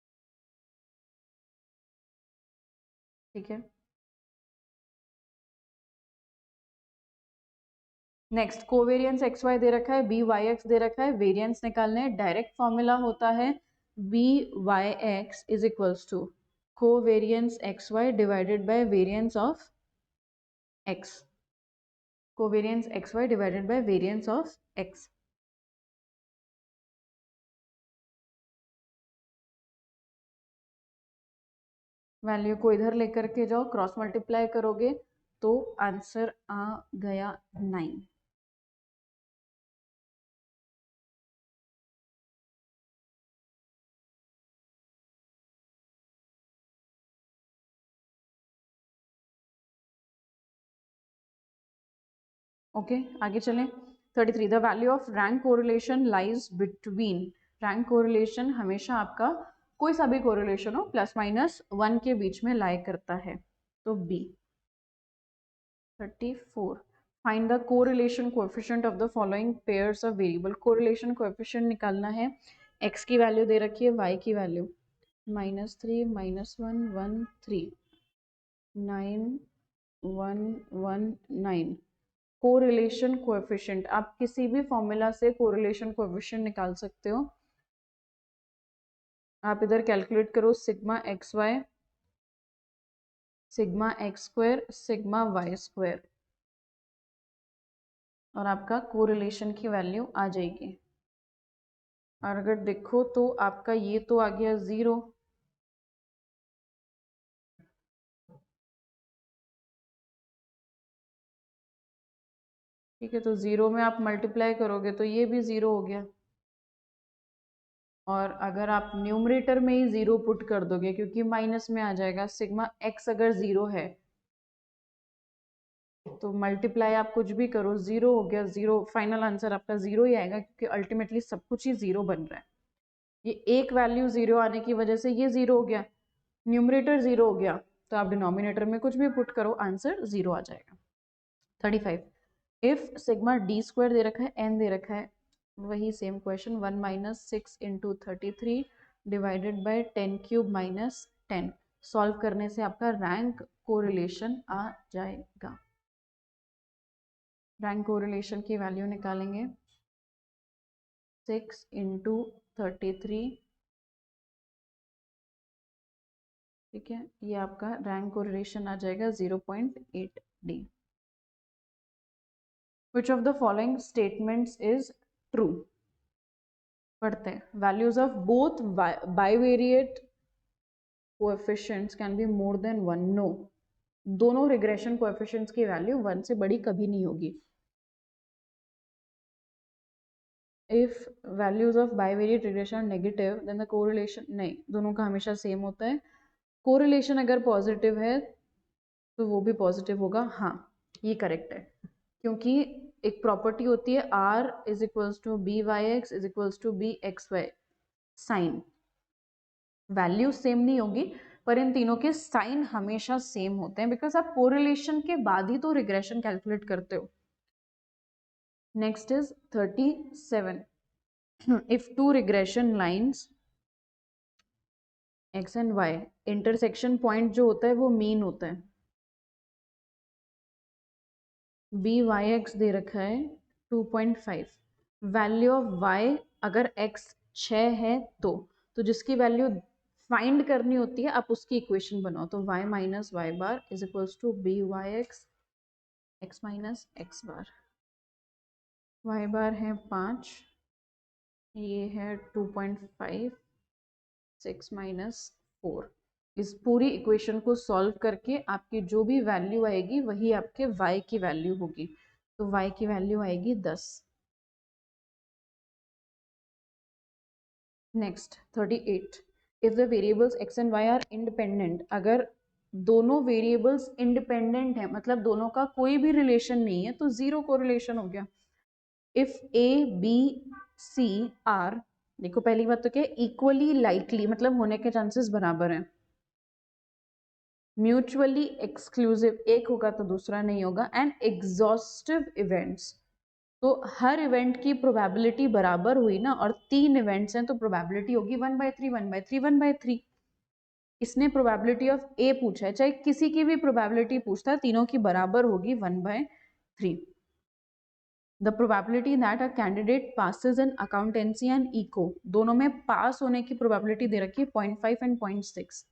ठीक है। नेक्स्ट कोवेरियंस एक्स वाई दे रखा है, बी वाई एक्स दे रखा है, वेरियंस निकालने हैं। डायरेक्ट फॉर्मूला होता है B Y X is equals to covariance X Y divided by variance of X, covariance X Y divided by variance of X. Value को इधर लेकर के जाओ, क्रॉस मल्टीप्लाई करोगे तो आंसर आ गया 9। ओके आगे चलें। 33 the value of rank correlation lies between. Rank correlation हमेशा आपका कोई सा भी कोरिलेशन हो ±1 के बीच में लाई करता है, तो B. 34 find the correlation coefficient of the following pairs of variable. Correlation coefficient निकालना है, x की वैल्यू दे रखी है, y की वैल्यू -3 -1 1 3 9 1 1 9। कोरिलेशन कोएफिशिएंट आप किसी भी फॉर्मूला से कोरिलेशन कोएफिशिएंट निकाल सकते हो। आप इधर कैलकुलेट करो sigma X Y, sigma X square, sigma Y square, और आपका कोरिलेशन की वैल्यू आ जाएगी। और अगर देखो तो आपका ये तो आ गया 0, ठीक है, तो 0 में आप मल्टीप्लाई करोगे तो ये भी 0 हो गया। और अगर आप न्यूमरेटर में ही 0 पुट कर दोगे क्योंकि माइनस में आ जाएगा, सिग्मा एक्स अगर 0 है तो मल्टीप्लाई आप कुछ भी करो 0 हो गया, 0 फाइनल आंसर आपका 0 ही आएगा क्योंकि अल्टीमेटली सब कुछ ही 0 बन रहा है। ये एक वैल्यू 0 आने की वजह से ये 0 हो गया, न्यूमरेटर 0 हो गया, तो आप डिनोमिनेटर में कुछ भी पुट करो आंसर 0 आ जाएगा। 35 इफ सिग्मा डी स्क्वायर दे रखा है, एन दे रखा है, वही same question 1 - 6 × 33 divided by 10³ - 10 solve करने से आपका रैंक कोरिलेशन आ जाएगा। रैंक कोरिलेशन की वैल्यू निकालेंगे 6 × 33, ठीक है, ये आपका रैंक कोरिलेशन आ जाएगा 0.8D। Which of the following statements is true? पढ़ते हैं। Values of both bivariate coefficients can be more than 1. No, दोनों रिग्रेशन कोएफिशिएंट्स की वैल्यू 1 से बड़ी कभी नहीं होगी। If values of bivariate regression are negative, then the correlation, नहीं, दोनों का हमेशा सेम होता है। कोरिलेशन अगर पॉजिटिव है तो वो भी पॉजिटिव होगा। हाँ, ये करेक्ट है, क्योंकि एक प्रॉपर्टी होती है R = BYX = BXY sign. Value same नहीं होगी पर इन तीनों के साइन हमेशा सेम होते हैं, बिकॉज आप कोरिलेशन के बाद ही तो रिग्रेशन कैलकुलेट करते हो। Next is 37 if two regression lines x and y, intersection point जो होता है वो मीन होता है। BYX दे रखा है 2.5, वैल्यू ऑफ y अगर x 6 है तो जिसकी वैल्यू फाइंड करनी होती है आप उसकी इक्वेशन बनाओ, तो y - y bar = BYX x - x bar। y bar है 5, ये है 2.5, 6 - 4। इस पूरी इक्वेशन को सॉल्व करके आपकी जो भी वैल्यू आएगी वही आपके y की वैल्यू होगी, तो y की वैल्यू आएगी 10। Next 38 if the variables x and y are independent, अगर दोनों वेरिएबल्स इंडिपेंडेंट है मतलब दोनों का कोई भी रिलेशन नहीं है तो 0 कोरिलेशन हो गया। If A B C are, देखो पहली बात तो क्या है, इक्वली लाइकली मतलब होने के चांसेस बराबर हैं। म्यूचुअली एक्सक्लूसिव, एक होगा तो दूसरा नहीं होगा। एंड एग्जॉस्टिव इवेंट्स, तो हर इवेंट की प्रोबेबिलिटी बराबर हुई ना, और 3 इवेंट्स हैं तो प्रोबेबिलिटी होगी 1/3 1/3 1/3। इसने प्रोबेबिलिटी ऑफ ए पूछा है, चाहे किसी की भी प्रोबेबिलिटी पूछता है तीनों की बराबर होगी 1/3। The probability that a candidate passes in accountancy and eco, दोनों में पास होने की प्रोबेबिलिटी दे रखी है 0.5 and 0.6।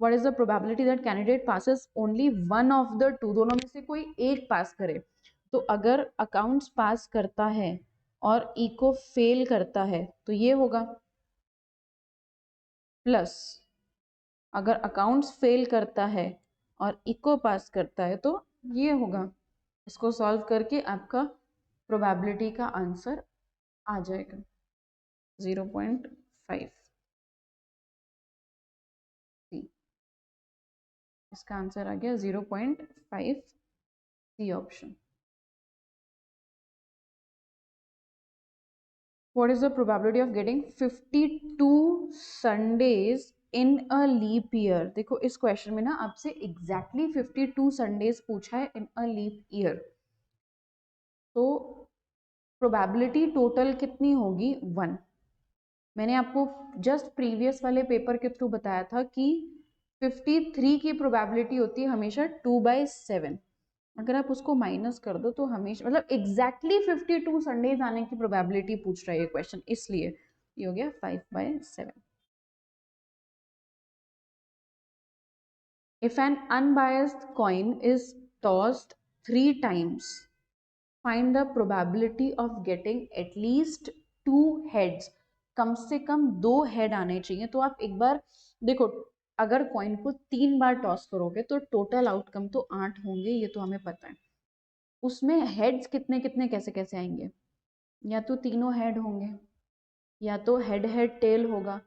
What is the probability that candidate passes only one of the two, दोनों में से कोई एक पास करे। तो अगर अकाउंट्स पास करता है और इको फेल करता है तो ये होगा, प्लस अगर अकाउंट्स फेल करता है और इको पास करता है तो ये होगा। इसको सॉल्व करके आपका प्रोबेबिलिटी का आंसर आ जाएगा 0.5। इसका आंसर आ गया 0.5, C option. What is the probability of getting 52 Sundays in a leap year? देखो इस क्वेश्चन में ना आपसे exactly 52 Sundays पूछा है in a leap year। तो प्रोबेबिलिटी टोटल कितनी होगी 1। मैंने आपको जस्ट प्रीवियस वाले पेपर के थ्रू बताया था कि 53 की प्रोबेबिलिटी होती है हमेशा 2/7। अगर आप उसको माइनस कर दो तो हमेशा मतलब एग्जैक्टली 52 संडेज आने की प्रोबेबिलिटी पूछ रहा है ये क्वेश्चन, इसलिए ये हो गया 5/7। If an unbiased coin is tossed 3 times, find the probability of getting at least 2 heads। कम से कम 2 हेड आने चाहिए। तो आप एक बार देखो, अगर कॉइन को 3 बार टॉस करोगे तो टोटल आउटकम तो 8 होंगे, ये तो हमें पता है। उसमें हेड्स कितने कितने कैसे कैसे आएंगे? या तो तीनों हेड होंगे, या तो हेड हेड टेल होगा,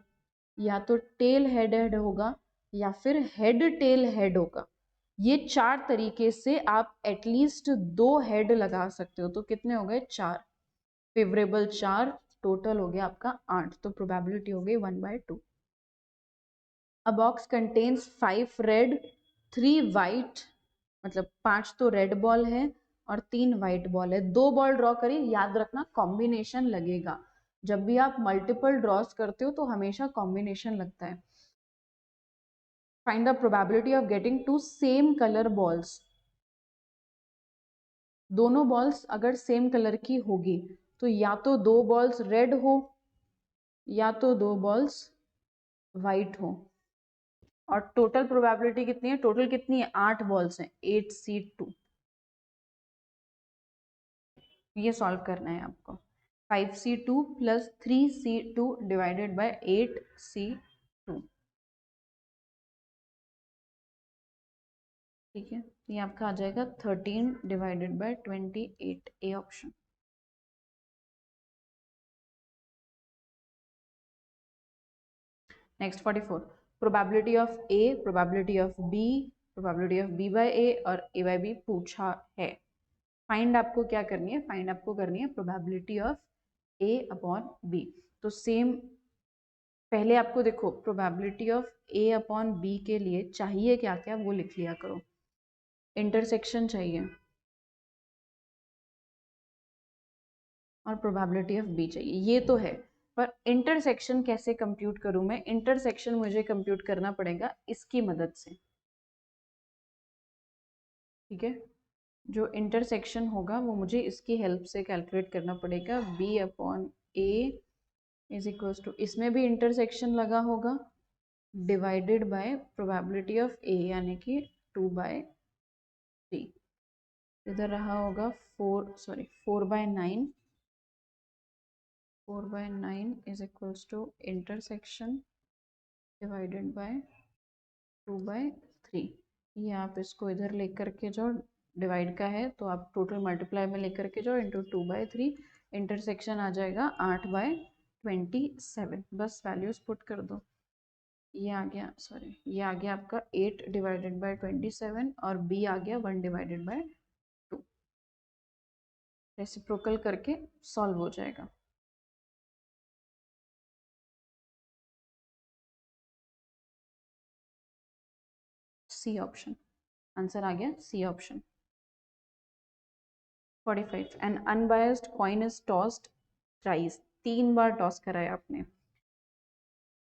या तो टेल हेड हेड होगा, या फिर हेड टेल हेड होगा। ये 4 तरीके से आप एटलीस्ट 2 हेड लगा सकते हो। तो कितने हो गए? 4 फेवरेबल, 4 टोटल हो गया आपका 8। तो प्रोबेबिलिटी हो गई 1/2। अ बॉक्स कंटेन्स 5 रेड 3 वाइट, मतलब 5 तो रेड बॉल है और 3 वाइट बॉल है। 2 बॉल ड्रॉ करी, याद रखना कॉम्बिनेशन लगेगा। जब भी आप मल्टीपल ड्रॉस करते हो तो हमेशा कॉम्बिनेशन लगता है। Find the probability of getting 2 same colour balls. दोनों बॉल्स अगर सेम कलर की होगी तो या तो 2 बॉल्स रेड हो या तो 2 बॉल्स वाइट हो। और टोटल प्रोबेबिलिटी कितनी है? टोटल कितनी है? 8 बॉल्स हैं, 8C2। ये सॉल्व करना है आपको। 5C2 plus 3C2 divided by 8C2। ठीक है, ये आपका आ जाएगा 13 divided by 28, A option. Next 44, probability of A, probability of B, probability of B by A और ए बाय बी पूछा है। फाइंड आपको क्या करनी है? फाइंड आपको करनी है probability of A upon B. तो सेम पहले आपको देखो, probability of A upon B के लिए चाहिए क्या क्या वो लिख लिया करो। इंटरसेक्शन चाहिए और प्रोबेबिलिटी ऑफ बी चाहिए, ये तो है। पर इंटरसेक्शन कैसे कंप्यूट करूं मैं? इंटरसेक्शन मुझे कंप्यूट करना पड़ेगा इसकी मदद से। ठीक है, जो इंटरसेक्शन होगा वो मुझे इसकी हेल्प से कैलकुलेट करना पड़ेगा। B upon A is equals to, इसमें भी इंटरसेक्शन लगा होगा, divided by probability of A यानी कि 2/3। इधर रहा होगा 4/9। 4/9 is equals to intersection divided by 2/3। ये आप इसको इधर लेकर के जाओ, डिवाइड का है तो आप टोटल मल्टीप्लाई में लेकर के जाओ इंटू 2/3। इंटरसेक्शन आ जाएगा 8/27। बस वैल्यूज पुट कर दो। ये आ गया, सॉरी ये आ गया आपका 8 डिवाइडेड बाय 27 और बी आ गया 1 डिवाइडेड बाय 2। रेसिप्रोकल करके सॉल्व हो जाएगा। सी ऑप्शन, आंसर आ गया C option. 45, an unbiased coin is tossed thrice. 3 बार टॉस कराया आपने।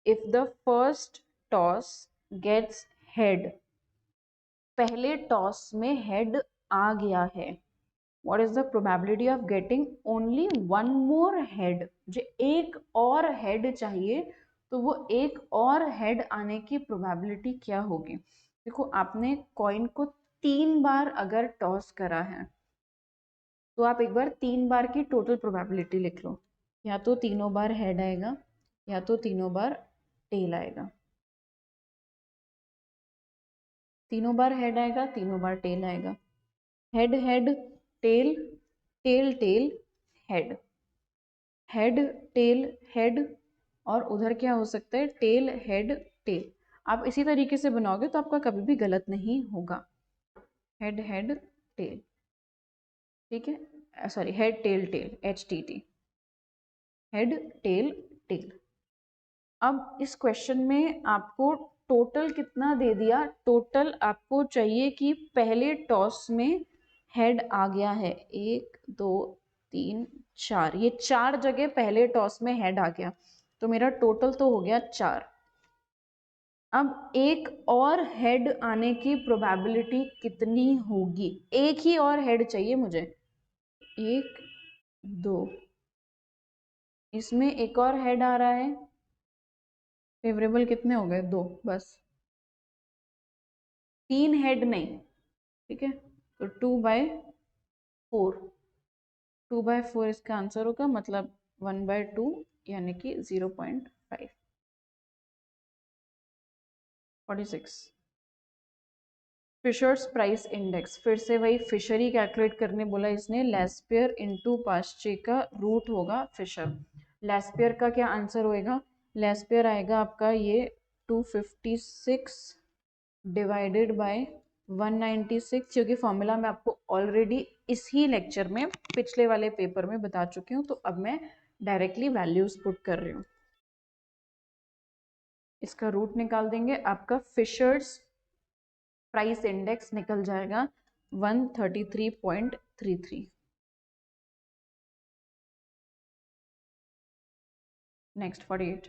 If the first toss gets head, पहले टॉस में हेड आ गया है, what is the probability of getting only 1 more head? मुझे एक और हेड चाहिए, तो वो एक और हेड आने की प्रोबेबिलिटी क्या होगी? देखो, आपने कॉइन को 3 बार अगर टॉस करा है तो आप एक बार 3 बार की टोटल प्रोबेबिलिटी लिख लो। या तो तीनों बार हेड आएगा या तो तीनों बार टेल आएगा। तीनों बार हेड आएगा, तीनों बार टेल आएगा। Head head tail, tail tail head, head tail head, और उधर क्या हो सकता है, टेल हेड टेल। आप इसी तरीके से बनाओगे तो आपका कभी भी गलत नहीं होगा। हेड हेड टेल, ठीक है, sorry head tail tail, HTT, head tail tail. अब इस क्वेश्चन में आपको टोटल कितना दे दिया, टोटल आपको चाहिए कि पहले टॉस में हेड आ गया है 1 2 3 4, ये 4 जगह पहले टॉस में हेड आ गया, तो मेरा टोटल तो हो गया 4। अब एक और हेड आने की प्रोबेबिलिटी कितनी होगी, एक ही और हेड चाहिए मुझे, 1 2, इसमें एक और हेड आ रहा है, फेवरेबल कितने हो गए, 2 बस, 3 हेड नहीं, ठीक है, तो 2/4, 2/4 इसका आंसर होगा, मतलब 1/2 यानी कि 0.5। 46 फिशर्स प्राइस इंडेक्स, फिर से वही फिशर ही कैलकुलेट करने बोला इसने, लेस्पियर इनटू पास्चे का रूट होगा फिशर। लेस्पियर का क्या आंसर होएगा, लेस्पियर आएगा आपका ये 256 डिवाइडेड बाय 196, क्योंकि फॉर्मूला मैं आपको ऑलरेडी इसी लेक्चर में पिछले वाले पेपर में बता चुकी हूँ, तो अब मैं डायरेक्टली वैल्यूज पुट कर रही हूँ। इसका रूट निकाल देंगे, आपका फिशर्स प्राइस इंडेक्स निकल जाएगा 133.33। नेक्स्ट 48,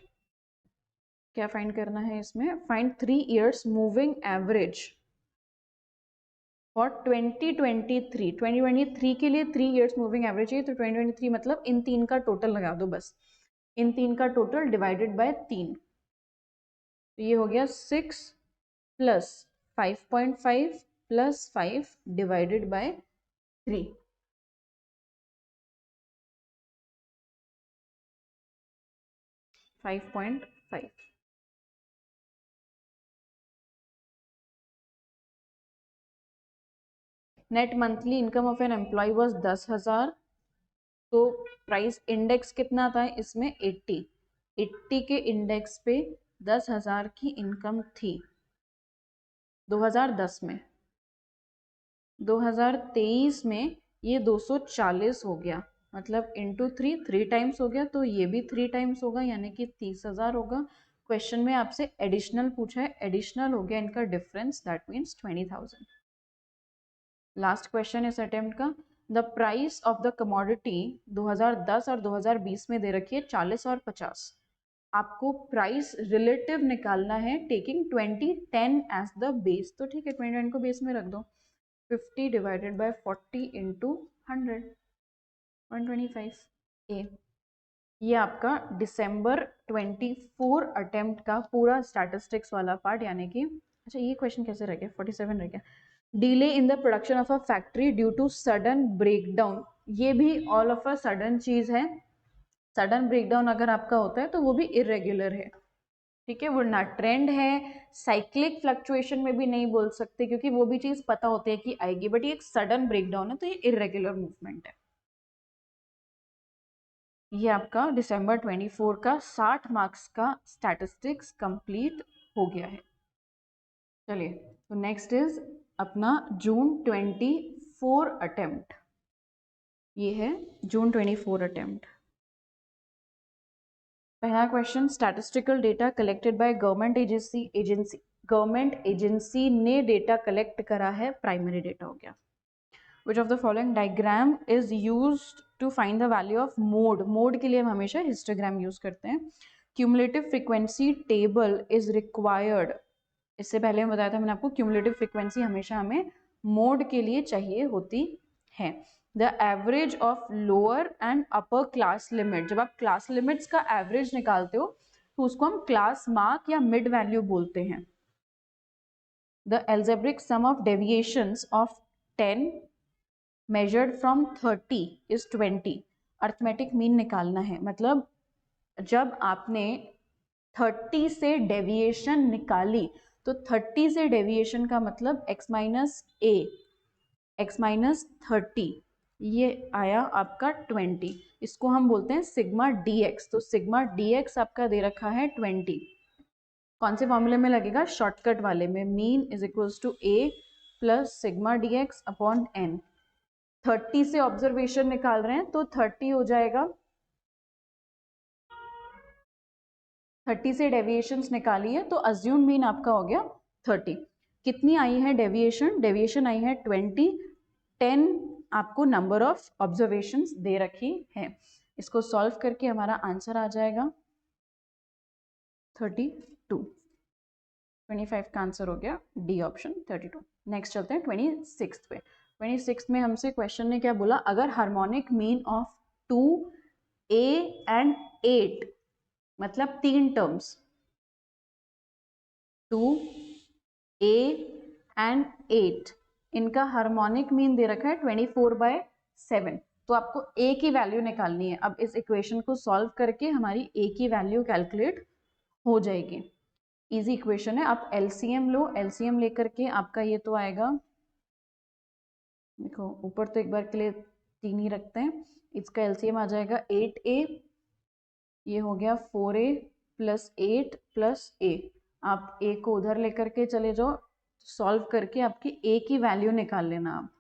क्या फाइंड करना है इसमें, find 3 years moving average for 2023 के लिए 3 इयर्स मूविंग एवरेज है, तो 2023 मतलब इन तीन का टोटल लगा दो बस, इन तीन का टोटल डिवाइडेड बाय 3, तो ये हो गया 6 plus 5.5 plus 5 divided by 3, 5.5। Net monthly income of an employee was 10,000, तो प्राइस इंडेक्स कितना था इसमें 80 के इंडेक्स पे 10,000 की इनकम थी 2010 में। 2023 में ये 240 हो गया, मतलब इंटू 3 टाइम्स हो गया, तो ये भी 3 टाइम्स होगा, यानी कि 30,000 होगा। क्वेश्चन में आपसे एडिशनल पूछा है, एडिशनल हो गया इनका difference, that means 20,000। Last question इस अटेम्प्ट का, the price of the commodity 2010 और 2020 में दे रखी है 40 और 50, आपको प्राइस रिलेटिव निकालना है टेकिंग 2010 एज द बेस, तो ठीक है 2010 को बेस में रख दो, 50 डिवाइडेड बाय 40 इंटू 100, 125 ए। ये आपका दिसंबर 24 अटेम्प्ट का पूरा स्टैटिस्टिक्स वाला पार्ट, यानी कि अच्छा ये क्वेश्चन कैसे रह गया, 47 रह गया, delay in the production of a factory due to sudden breakdown, ये भी ऑल ऑफ अ सडन चीज है, सडन ब्रेकडाउन अगर आपका होता है तो वो भी इरेग्युलर है, ठीक है, वो ना ट्रेंड है, साइक्लिक फ्लक्चुएशन में भी नहीं बोल सकते, क्योंकि वो भी चीज पता होती है कि आएगी, बट ये एक सडन ब्रेकडाउन है, तो ये इरेग्युलर मूवमेंट है। ये आपका दिसंबर 24 का 60 मार्क्स का स्टैटिस्टिक्स कंप्लीट हो गया है। चलिए, तो नेक्स्ट इज अपना जून 24 अटेम्प्ट, ये है जून 24 अटेम्प्ट। पहला question, statistical data collected by government agency government agency ने डेटा कलेक्ट करा है, प्राइमरी डेटा हो गया। Which of the following diagram is used to find the value of mode? Mode के लिए हम हमेशा histogram यूज करते हैं। Cumulative frequency table is required, इससे पहले मैं बताया था मैंने आपको, क्यूमुलेटिव फ्रीक्वेंसी हमेशा हमें मोड के लिए चाहिए होती है। The average of lower and upper class limit, जब आप क्लास लिमिट्स का एवरेज निकालते हो तो उसको हम क्लास मार्क या मिड वैल्यू बोलते हैं। The algebraic sum of deviations of 10 measured from 30 is 20, arithmetic mean निकालना है, मतलब जब आपने 30 से डेविएशन निकाली तो 30 से डेविएशन का मतलब x माइनस ए, x माइनस 30, ये आया आपका 20, इसको हम बोलते हैं सिग्मा dx। तो सिग्मा dx आपका दे रखा है 20, कौन से फॉर्मूले में लगेगा, शॉर्टकट वाले में, mean is equals to a plus sigma dx upon n। 30 से ऑब्जर्वेशन निकाल रहे हैं तो 30 हो जाएगा, 30 से डेविएशंस निकाली है तो अज्यूम मीन आपका हो गया 30। कितनी आई है डेविएशन, डेविएशन आई है 20, 10 आपको नंबर ऑफ ऑब्जर्वेशंस दे रखी है। इसको सॉल्व करके हमारा आंसर आ जाएगा 32, 25 का आंसर हो गया डी ऑप्शन 32। नेक्स्ट चलते हैं 26 पे। 26 में हमसे क्वेश्चन ने क्या बोला, अगर harmonic mean of 2 a and 8, मतलब 3 टर्म्स 2 a एंड 8, इनका हार्मोनिक मीन दे रखा है 24/7, तो आपको a की वैल्यू निकालनी है। अब इस इक्वेशन को सॉल्व करके हमारी a की वैल्यू कैलकुलेट हो जाएगी। इजी इक्वेशन है, आप एलसीएम लो, एलसीएम लेकर के आपका ये तो आएगा, देखो ऊपर तो एक बार के लिए 3 ही रखते हैं, इसका एलसीएम आ जाएगा 8a, ये हो गया 4a प्लस 8 प्लस a। आप a को उधर लेकर के चले जाओ, सॉल्व करके आपकी a की वैल्यू निकाल लेना आप।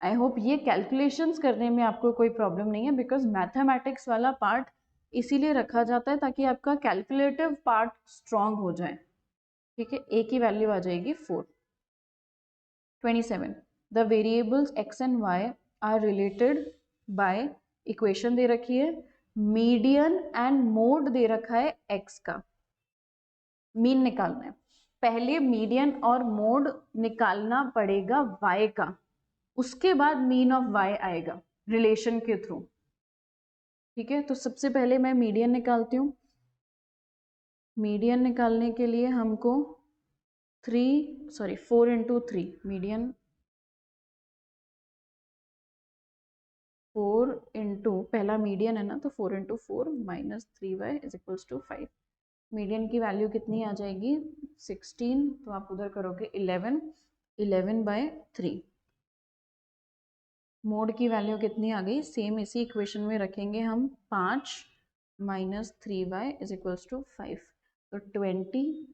आई होप ये कैलकुलेशंस करने में आपको कोई प्रॉब्लम नहीं है, बिकॉज मैथमेटिक्स वाला पार्ट इसीलिए रखा जाता है ताकि आपका कैलकुलेटिव पार्ट स्ट्रांग हो जाए। ठीक है, a की वैल्यू आ जाएगी 4। 27, the variables x and y are related by, equation दे रखी है, मीडियन एंड मोड दे रखा है x का, मीन निकालना है। पहले मीडियन और मोड निकालना पड़ेगा y का, उसके बाद मीन ऑफ y आएगा रिलेशन के थ्रू। ठीक है, तो सबसे पहले मैं मीडियन निकालती हूँ। मीडियन निकालने के लिए हमको 4 इंटू 3, मीडियन 4 इंटू, पहला मीडियन है ना, तो 4 into 4 minus 3y is equals to 5। Median की वैल्यू कितनी आ जाएगी 16, तो आप उधर करोगे 11/3। मोड की वैल्यू कितनी आ गई, सेम इसी इक्वेशन में रखेंगे हम, 5 minus 3y is equals to 5, तो 20,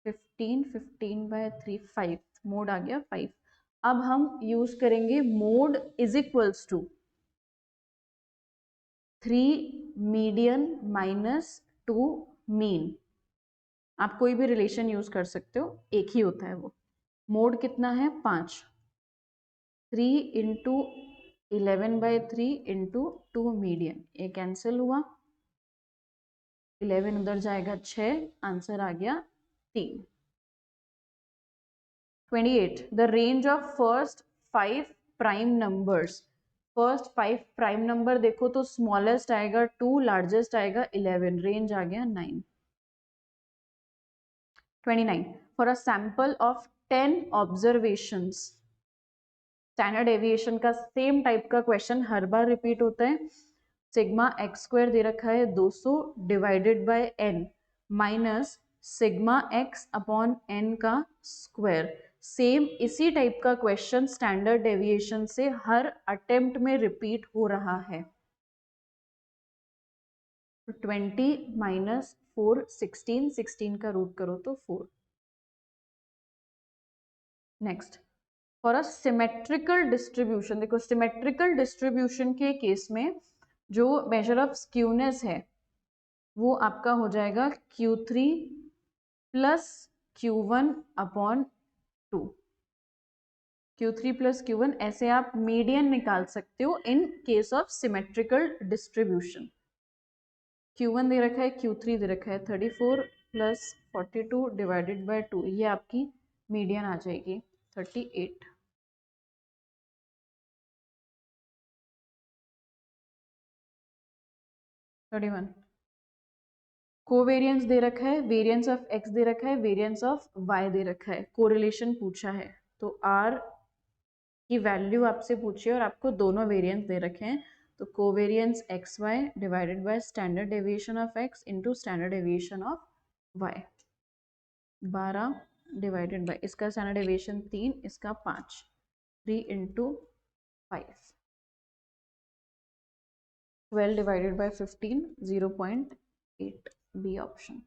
15, 15/3, 5, मोड आ गया 5। अब हम यूज करेंगे mode is equals to 3 median minus 2 mean. आप कोई भी रिलेशन यूज कर सकते हो, एक ही होता है वो। मोड कितना है 5, 3 इंटू 11/3 इंटू 2 मीडियन, ये कैंसिल हुआ, 11 उधर जाएगा 6, आंसर आ गया 3। 28, the range of first 5 prime numbers, first 5 prime number देखो तो स्मॉलेस्ट आएगा 2, लार्जेस्ट आएगा 11, रेंज आ गया 9। 29, for a sample of 10 observations, standard aviation का सेम टाइप का क्वेश्चन हर बार रिपीट होता है। सिग्मा एक्स स्क्वायर दे रखा है 200 divided by n minus sigma x upon n का स्क्वायर। सेम इसी टाइप का क्वेश्चन स्टैंडर्ड डेविएशन से हर अटेम्प्ट में रिपीट हो रहा है। 20 माइनस 4 16, 16 का रूट करो तो 4। Next, for a symmetrical distribution, देखो सिमेट्रिकल डिस्ट्रीब्यूशन के केस में जो मेजर ऑफ स्क्यूनेस है वो आपका हो जाएगा Q3 plus Q1 upon 2। Q3 plus Q1, ऐसे आप मीडियन निकाल सकते हो in case of symmetrical distribution. Q1 दे रखा है, Q3 दे रखा है, 34 प्लस 42 डिवाइडेड बाय 2, ये आपकी मीडियन आ जाएगी 38। 31, कोवेरियंस दे रखा है, वेरियंस ऑफ x दे रखा है, वेरियंस ऑफ y दे रखा है, कोरिलेशन पूछा है, तो r की वैल्यू आपसे पूछी है और आपको दोनों वेरियंस दे रखे हैं, तो covariance X Y divided by standard deviation of x into standard deviation of y। 12 divided by, इसका स्टैंडर्ड डेविएशन 3, इसका 5, 3 into 5, 12 divided by 15, 0.8, B option.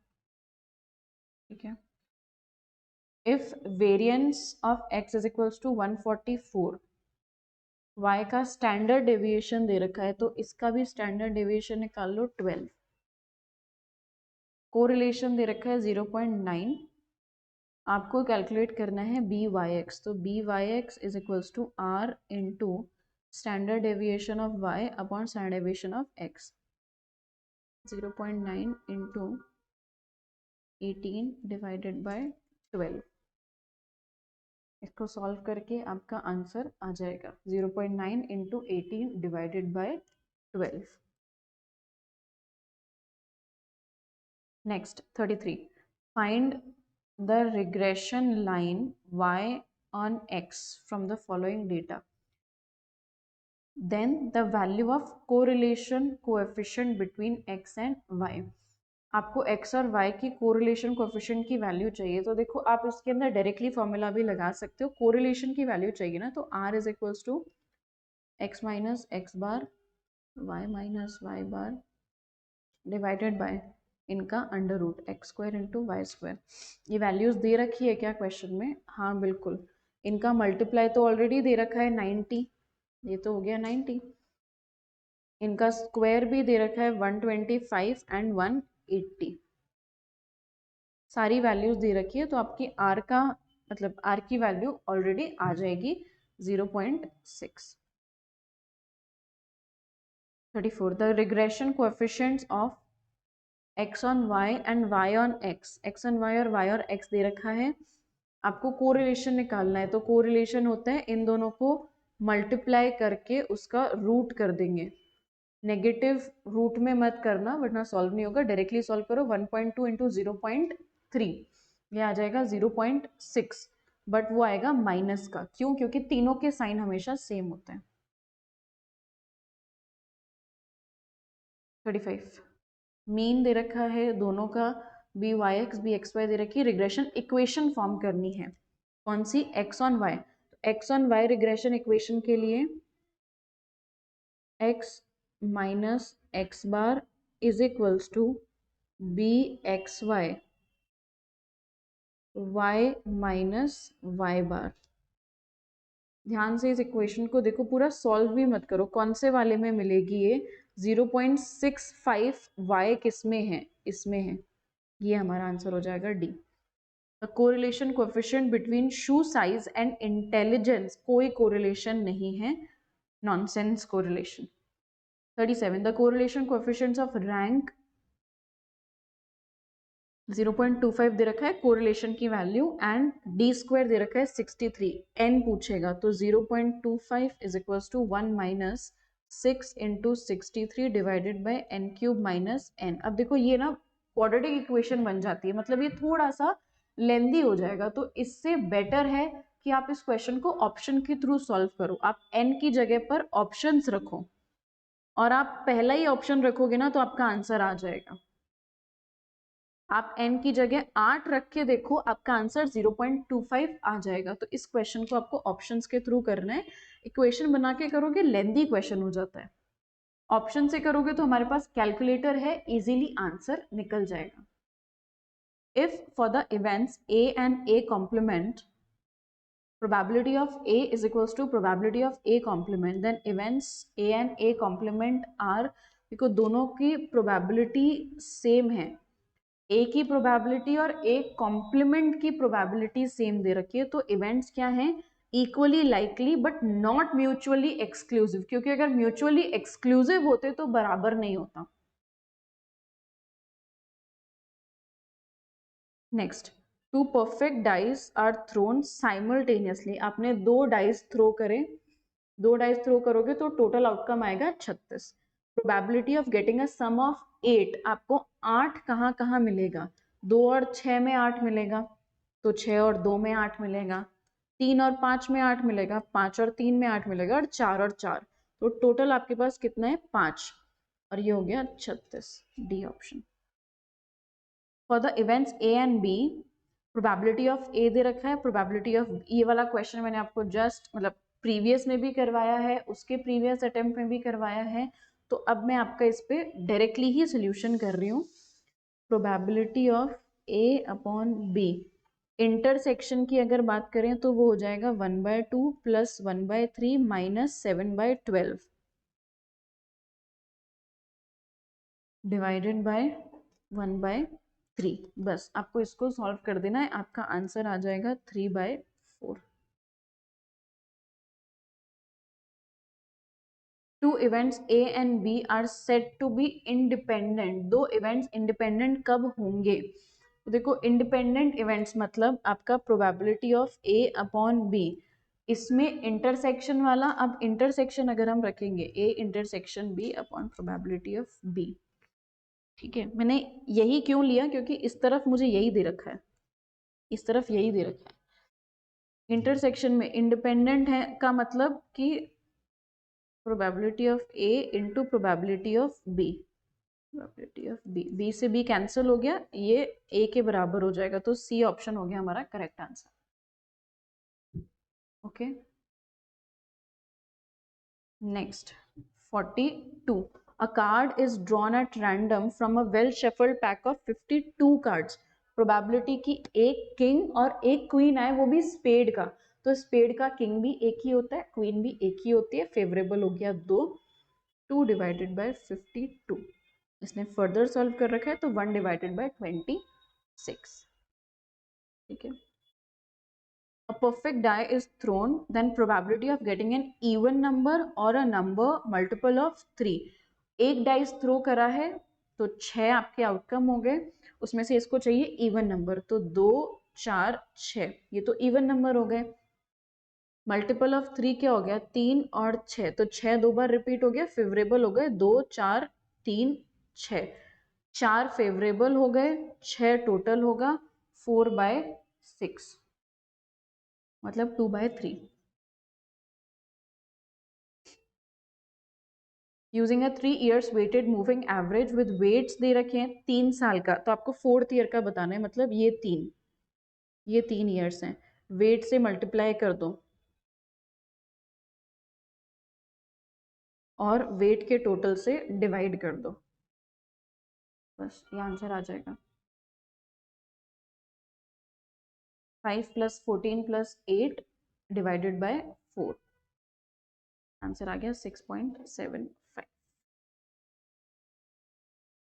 ठीक है। If variance of x is equals to 144, y का standard deviation दे रखा है तो इसका भी स्टैंडर्ड डेविएशन निकाल लो 12, कोरिलेशन दे रखा है 0.9, आपको कैलकुलेट करना है बी वाई एक्स, तो B Y X is equals to R into standard deviation of y upon standard deviation of x, 0.9 into 18 divided by 12, इसको सॉल्व करके आपका आंसर आ जाएगा 0.9 into 18 divided by 12। Next 33, find the regression line y on x from the following data, then the value of correlation coefficient between x and y। आपको x और y की correlation coefficient की value चाहिए, तो देखो आप इसके अंदर डायरेक्टली फॉर्मूला भी लगा सकते हो, कोरिलेशन की वैल्यू चाहिए ना, तो r is equals to x minus x bar y minus y bar divided by इनका under root x square into y square. ये वैल्यूज दे रखी है क्या क्वेश्चन में? हाँ बिल्कुल, इनका मल्टीप्लाई तो ऑलरेडी दे रखा है 90, ये तो हो गया 90, इनका स्क्वायर भी दे रखा है 125 एंड 180, सारी वैल्यूज दे रखी है, तो आपकी आर का मतलब आर की वैल्यू ऑलरेडी आ जाएगी 0.6। 34, the regression coefficients of x on y and y on x, x on y और y और x दे रखा है, आपको कोरिलेशन निकालना है, तो कोरिलेशन होता है इन दोनों को मल्टीप्लाई करके उसका रूट कर देंगे, नेगेटिव रूट में मत करना वरना सॉल्व नहीं होगा, डायरेक्टली सॉल्व करो। 1.2 इंटू 0.3 ये आ जाएगा 0.6, बट वो आएगा माइनस का, क्यों? क्योंकि तीनों के साइन हमेशा सेम होते हैं। 35, मीन दे रखा है दोनों का, b Y x b x y दे रखी है, रिग्रेशन इक्वेशन फॉर्म करनी है, कौन सी? एक्स ऑन वाई, तो x on y regression equation के लिए x minus x bar is equals to b x y y minus y bar. ध्यान से इस इक्वेशन को देखो, पूरा सॉल्व भी मत करो, कौन से वाले में मिलेगी ये? 0.65 y किस में है? इसमें है, ये हमारा आंसर हो जाएगा D. The correlation coefficient between shoe size and intelligence, कोई कोरिलेशन नहीं है, nonsense correlation. 37, the correlation coefficients of rank 0.25 दे रखा है कोरिलेशन की वैल्यू, एंड डी स्क्वायर दे रखा है 63, एन पूछेगा तो 0.25 is equals to 1 minus 6 into 63 divided by N cube minus N. अब देखो ये ना क्वाड्रेटिक इक्वेशन बन जाती है, मतलब ये थोड़ा सा लेंदी हो जाएगा, तो इससे बेटर है कि आप इस क्वेश्चन को ऑप्शन के थ्रू सॉल्व करो, आप एन की जगह पर ऑप्शंस रखो, और आप पहला ही ऑप्शन रखोगे ना तो आपका आंसर आ जाएगा। आप n की जगह 8 रख के देखो, आपका आंसर 0.25 आ जाएगा। तो इस क्वेश्चन को आपको ऑप्शंस के थ्रू करना है, इक्वेशन बना के करोगे लेंदी क्वेश्चन हो जाता है, ऑप्शन से करोगे तो हमारे पास कैलकुलेटर है, इजीली आंसर निकल जाएगा। If for the events a and a complement probability of a is equals to probability of a complement, then events a and a complement are, देखो दोनों की प्रोबेबिलिटी सेम है, ए की प्रोबेबिलिटी और A complement की probability same दे रखी है, तो इवेंट्स क्या हैं? Equally likely but not mutually exclusive, क्योंकि अगर म्यूचुअली एक्सक्लूसिव होते तो बराबर नहीं होता। Next, two perfect dice are thrown simultaneously, आपने दो डाइस थ्रो करे, दो डाइस थ्रो करोगे तो टोटल आउटकम आएगा 36। Probability of getting a sum of 8, आपको 8 कहाँ कहाँ मिलेगा? 2 और 6 में 8 मिलेगा, तो 6 और 2 में 8 मिलेगा, 3 और 5 में 8 मिलेगा, 5 और 3 में 8 मिलेगा, और 4 और 4, तो टोटल आपके पास कितना है? 5, और ये हो गया 36, D option. For the events A and B probability of A दे रखा है, प्रोबेबिलिटी ऑफ ये वाला क्वेश्चन मैंने आपको जस्ट मतलब प्रीवियस में भी करवाया है, उसके प्रीवियस अटेम्प्ट में भी करवाया है, तो अब मैं आपका इस पे डायरेक्टली ही सोल्यूशन कर रही हूँ। Probability of A upon B, intersection की अगर बात करें तो वो हो जाएगा 1/2 प्लस 1/3 माइनस 7/12 डिवाइडेड बाय 1/3। बस आपको इसको सॉल्व कर देना है, आपका आंसर आ जाएगा 3/4। Two events A and B are said to be independent. दो इवेंट्स इंडिपेंडेंट कब होंगे? तो देखो, इंडिपेंडेंट इवेंट्स मतलब आपका probability of A upon B, इसमें इंटरसेक्शन वाला, अब इंटरसेक्शन अगर हम रखेंगे A intersection B upon probability of B, ठीक है। मैंने यही क्यों लिया, क्योंकि इस तरफ मुझे यही दे रखा है, इस तरफ यही दे रखा है। इंटरसेक्शन में इंडिपेंडेंट है का मतलब कि probability of A into probability of B, probability of B, B से बी कैंसिल हो गया, ये ए के बराबर हो जाएगा, तो सी ऑप्शन हो गया हमारा correct answer. Okay, next 42, a card is drawn at random from a well shuffled pack of 52 cards। Probability की एक किंग और एक क्वीन आए, वो भी स्पेड का, तो स्पेड का किंग भी एक ही होता है, क्वीन भी एक ही होती है, फेवरेबल हो गया 2, 2 डिवाइडेड बाय 52। इसने फर्दर सॉल्व कर रखा है, तो 1 डिवाइडेड बाय 26, ठीक है। A perfect die is thrown, then probability of getting an even number or a number multiple of 3। एक डाइस थ्रो करा है तो 6 आपके आउटकम हो गए, उसमें से इसको चाहिए इवन नंबर, तो 2 4 6, ये तो इवन नंबर हो गए। मल्टीपल ऑफ 3 क्या हो गया? 3 और 6, तो 6 दो बार रिपीट हो गया, फेवरेबल हो गए 2 4 3 6, 4 फेवरेबल हो गए, 6 टोटल होगा 4/6, मतलब 2/3। Using a 3 years weighted moving average with weights दे रखे हैं 3 साल का, तो आपको 4th ईयर का बताना है, मतलब ये 3 ईयर्स हैं, वेट से मल्टीप्लाई कर दो और वेट के टोटल से डिवाइड कर दो, बस ये आंसर आ जाएगा। 5 + 14 + 8 डिवाइडेड बाय 4, आंसर आ गया 6.75।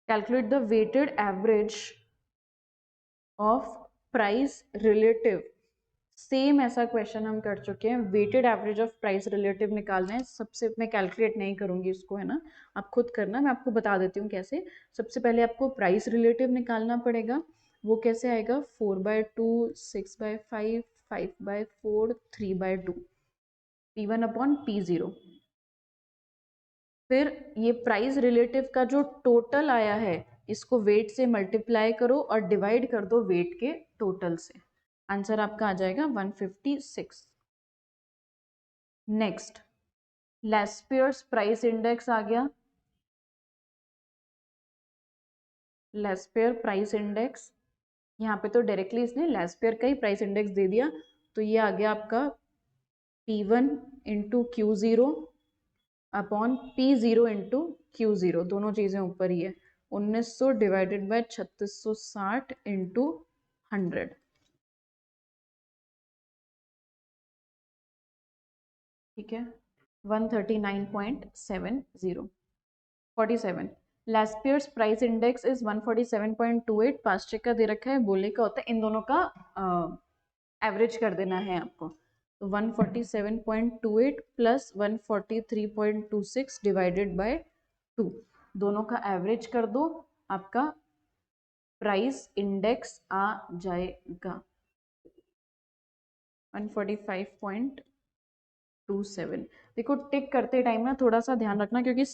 Calculate the weighted average of price relative. Same ऐसा क्वेश्चन हम कर चुके हैं, weighted average of price relative निकालना है। सबसे मैं कैलकुलेट नहीं करूंगी इसको, है ना, आप खुद करना, मैं आपको बता देती हूँ कैसे। सबसे पहले आपको प्राइस रिलेटिव निकालना पड़ेगा, वो कैसे आएगा? 4/2 6/5 5/4 3/2, P1 अपॉन P0। फिर ये प्राइस रिलेटिव का जो टोटल आया है, इसको वेट से मल्टीप्लाई करो और डिवाइड कर दो वेट के टोटल से, आंसर आपका आ जाएगा 156। नेक्स्ट, लेस्पियर्स प्राइस इंडेक्स आ गया, लेस्पियर प्राइस इंडेक्स, यहाँ पे तो डायरेक्टली इसने लेस्पियर का ही प्राइस इंडेक्स दे दिया, तो ये आ गया आपका P1 into Q0 upon P0 into Q0, दोनों चीजें ऊपर ही है, 1900 डिवाइडेड बाय 3660 इंटू 100, ठीक है, 139.70। 47, लेस्पियर्स प्राइस इंडेक्स इज 147.28, पास्चेक का दे रखा है, बोले का होता है, इन दोनों का एवरेज कर देना है आपको, तो 147.28 प्लस 143.26 डिवाइडेड बाय 2, दोनों का एवरेज कर दो, आपका प्राइस इंडेक्स आ जाएगा 145.27। देखो, टिक करते टाइम ना थोड़ा सा ध्यान रखना, क्योंकि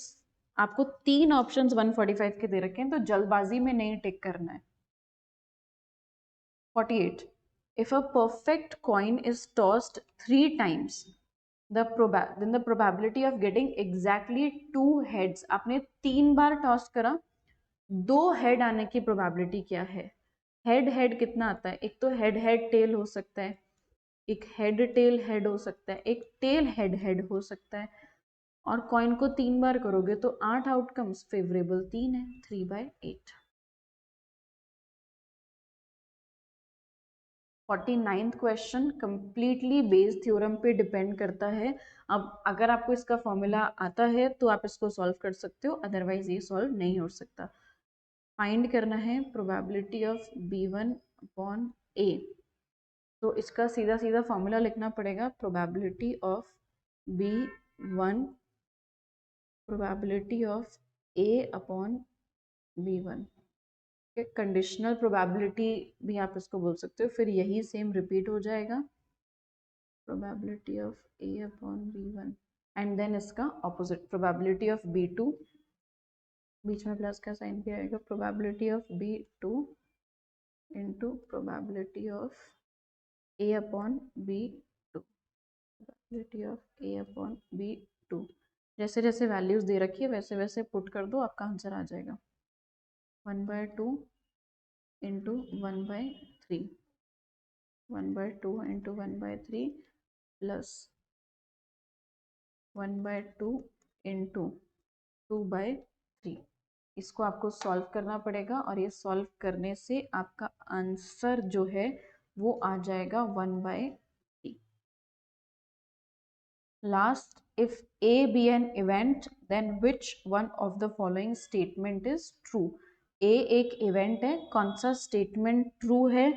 आपको 3 ऑप्शंस 145 के दे रखे हैं, तो जल्दबाजी में नहीं टिक करना है। 48, if a perfect coin is tossed 3 times, then the probability of getting exactly 2 heads, आपने 3 बार टॉस करा, 2 हेड आने की प्रोबेबिलिटी क्या है? हेड हेड कितना आता है, एक तो हेड हेड टेल हो सकता है, एक हेड टेल हेड हो सकता है, एक टेल हेड हेड हो सकता है, और कॉइन को 3 बार करोगे तो 8 आउटकम्स, फेवरेबल 3 है, 3/8। 49th question completely Bayes theorem पे डिपेंड करता है। अब अगर आपको इसका फॉर्मूला आता है तो आप इसको सॉल्व कर सकते हो, अदरवाइज ये सॉल्व नहीं हो सकता। फाइंड करना है probability of B1 upon A। तो इसका सीधा सीधा फॉर्मूला लिखना पड़ेगा, probability of B1 probability of A upon B1। Conditional probability भी आप इसको बोल सकते हो, फिर यही सेम रिपीट हो जाएगा, probability of A upon B1, and then इसका ऑपोजिट प्रोबेबिलिटी ऑफ B2, बीच में प्लस का साइन भी आएगा, probability of B2 into probability of A upon B2, probability of A upon B2। जैसे जैसे वैल्यूज दे रखी है वैसे वैसे पुट कर दो, आपका आंसर आ जाएगा 1/2 इंटू 1/3, 1/2 इंटू 1/3 प्लस 1/2 इंटू 2/3। इसको आपको सॉल्व करना पड़ेगा, और ये सॉल्व करने से आपका आंसर जो है वो आ जाएगा 1/3। Last, if A be an event then which one of the following statement is true? A एक इवेंट है, कौन सा स्टेटमेंट ट्रू है?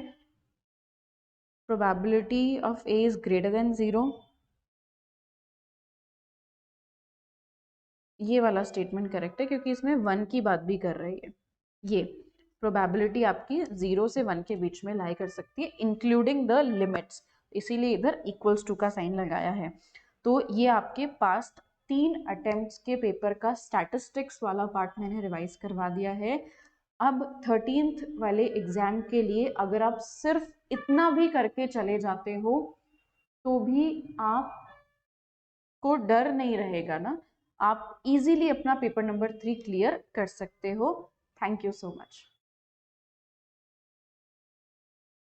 Probability of A is greater than 0, ये वाला स्टेटमेंट करेक्ट है क्योंकि इसमें 1 की बात भी कर रही है। ये प्रोबेबिलिटी आपकी 0 से 1 के बीच में लाई कर सकती है, इंक्लूडिंग द लिमिट्स, इसीलिए इधर इक्वल्स टू का साइन लगाया है। तो ये आपके पास्ट 3 अटेम्प्ट्स के पेपर का स्टैटिस्टिक्स वाला पार्ट मैंने रिवाइज करवा दिया है। अब 13th वाले एग्जाम के लिए अगर आप सिर्फ इतना भी करके चले जाते हो तो भी आपको डर नहीं रहेगा ना, आप इजीली अपना पेपर नंबर 3 क्लियर कर सकते हो। Thank you so much.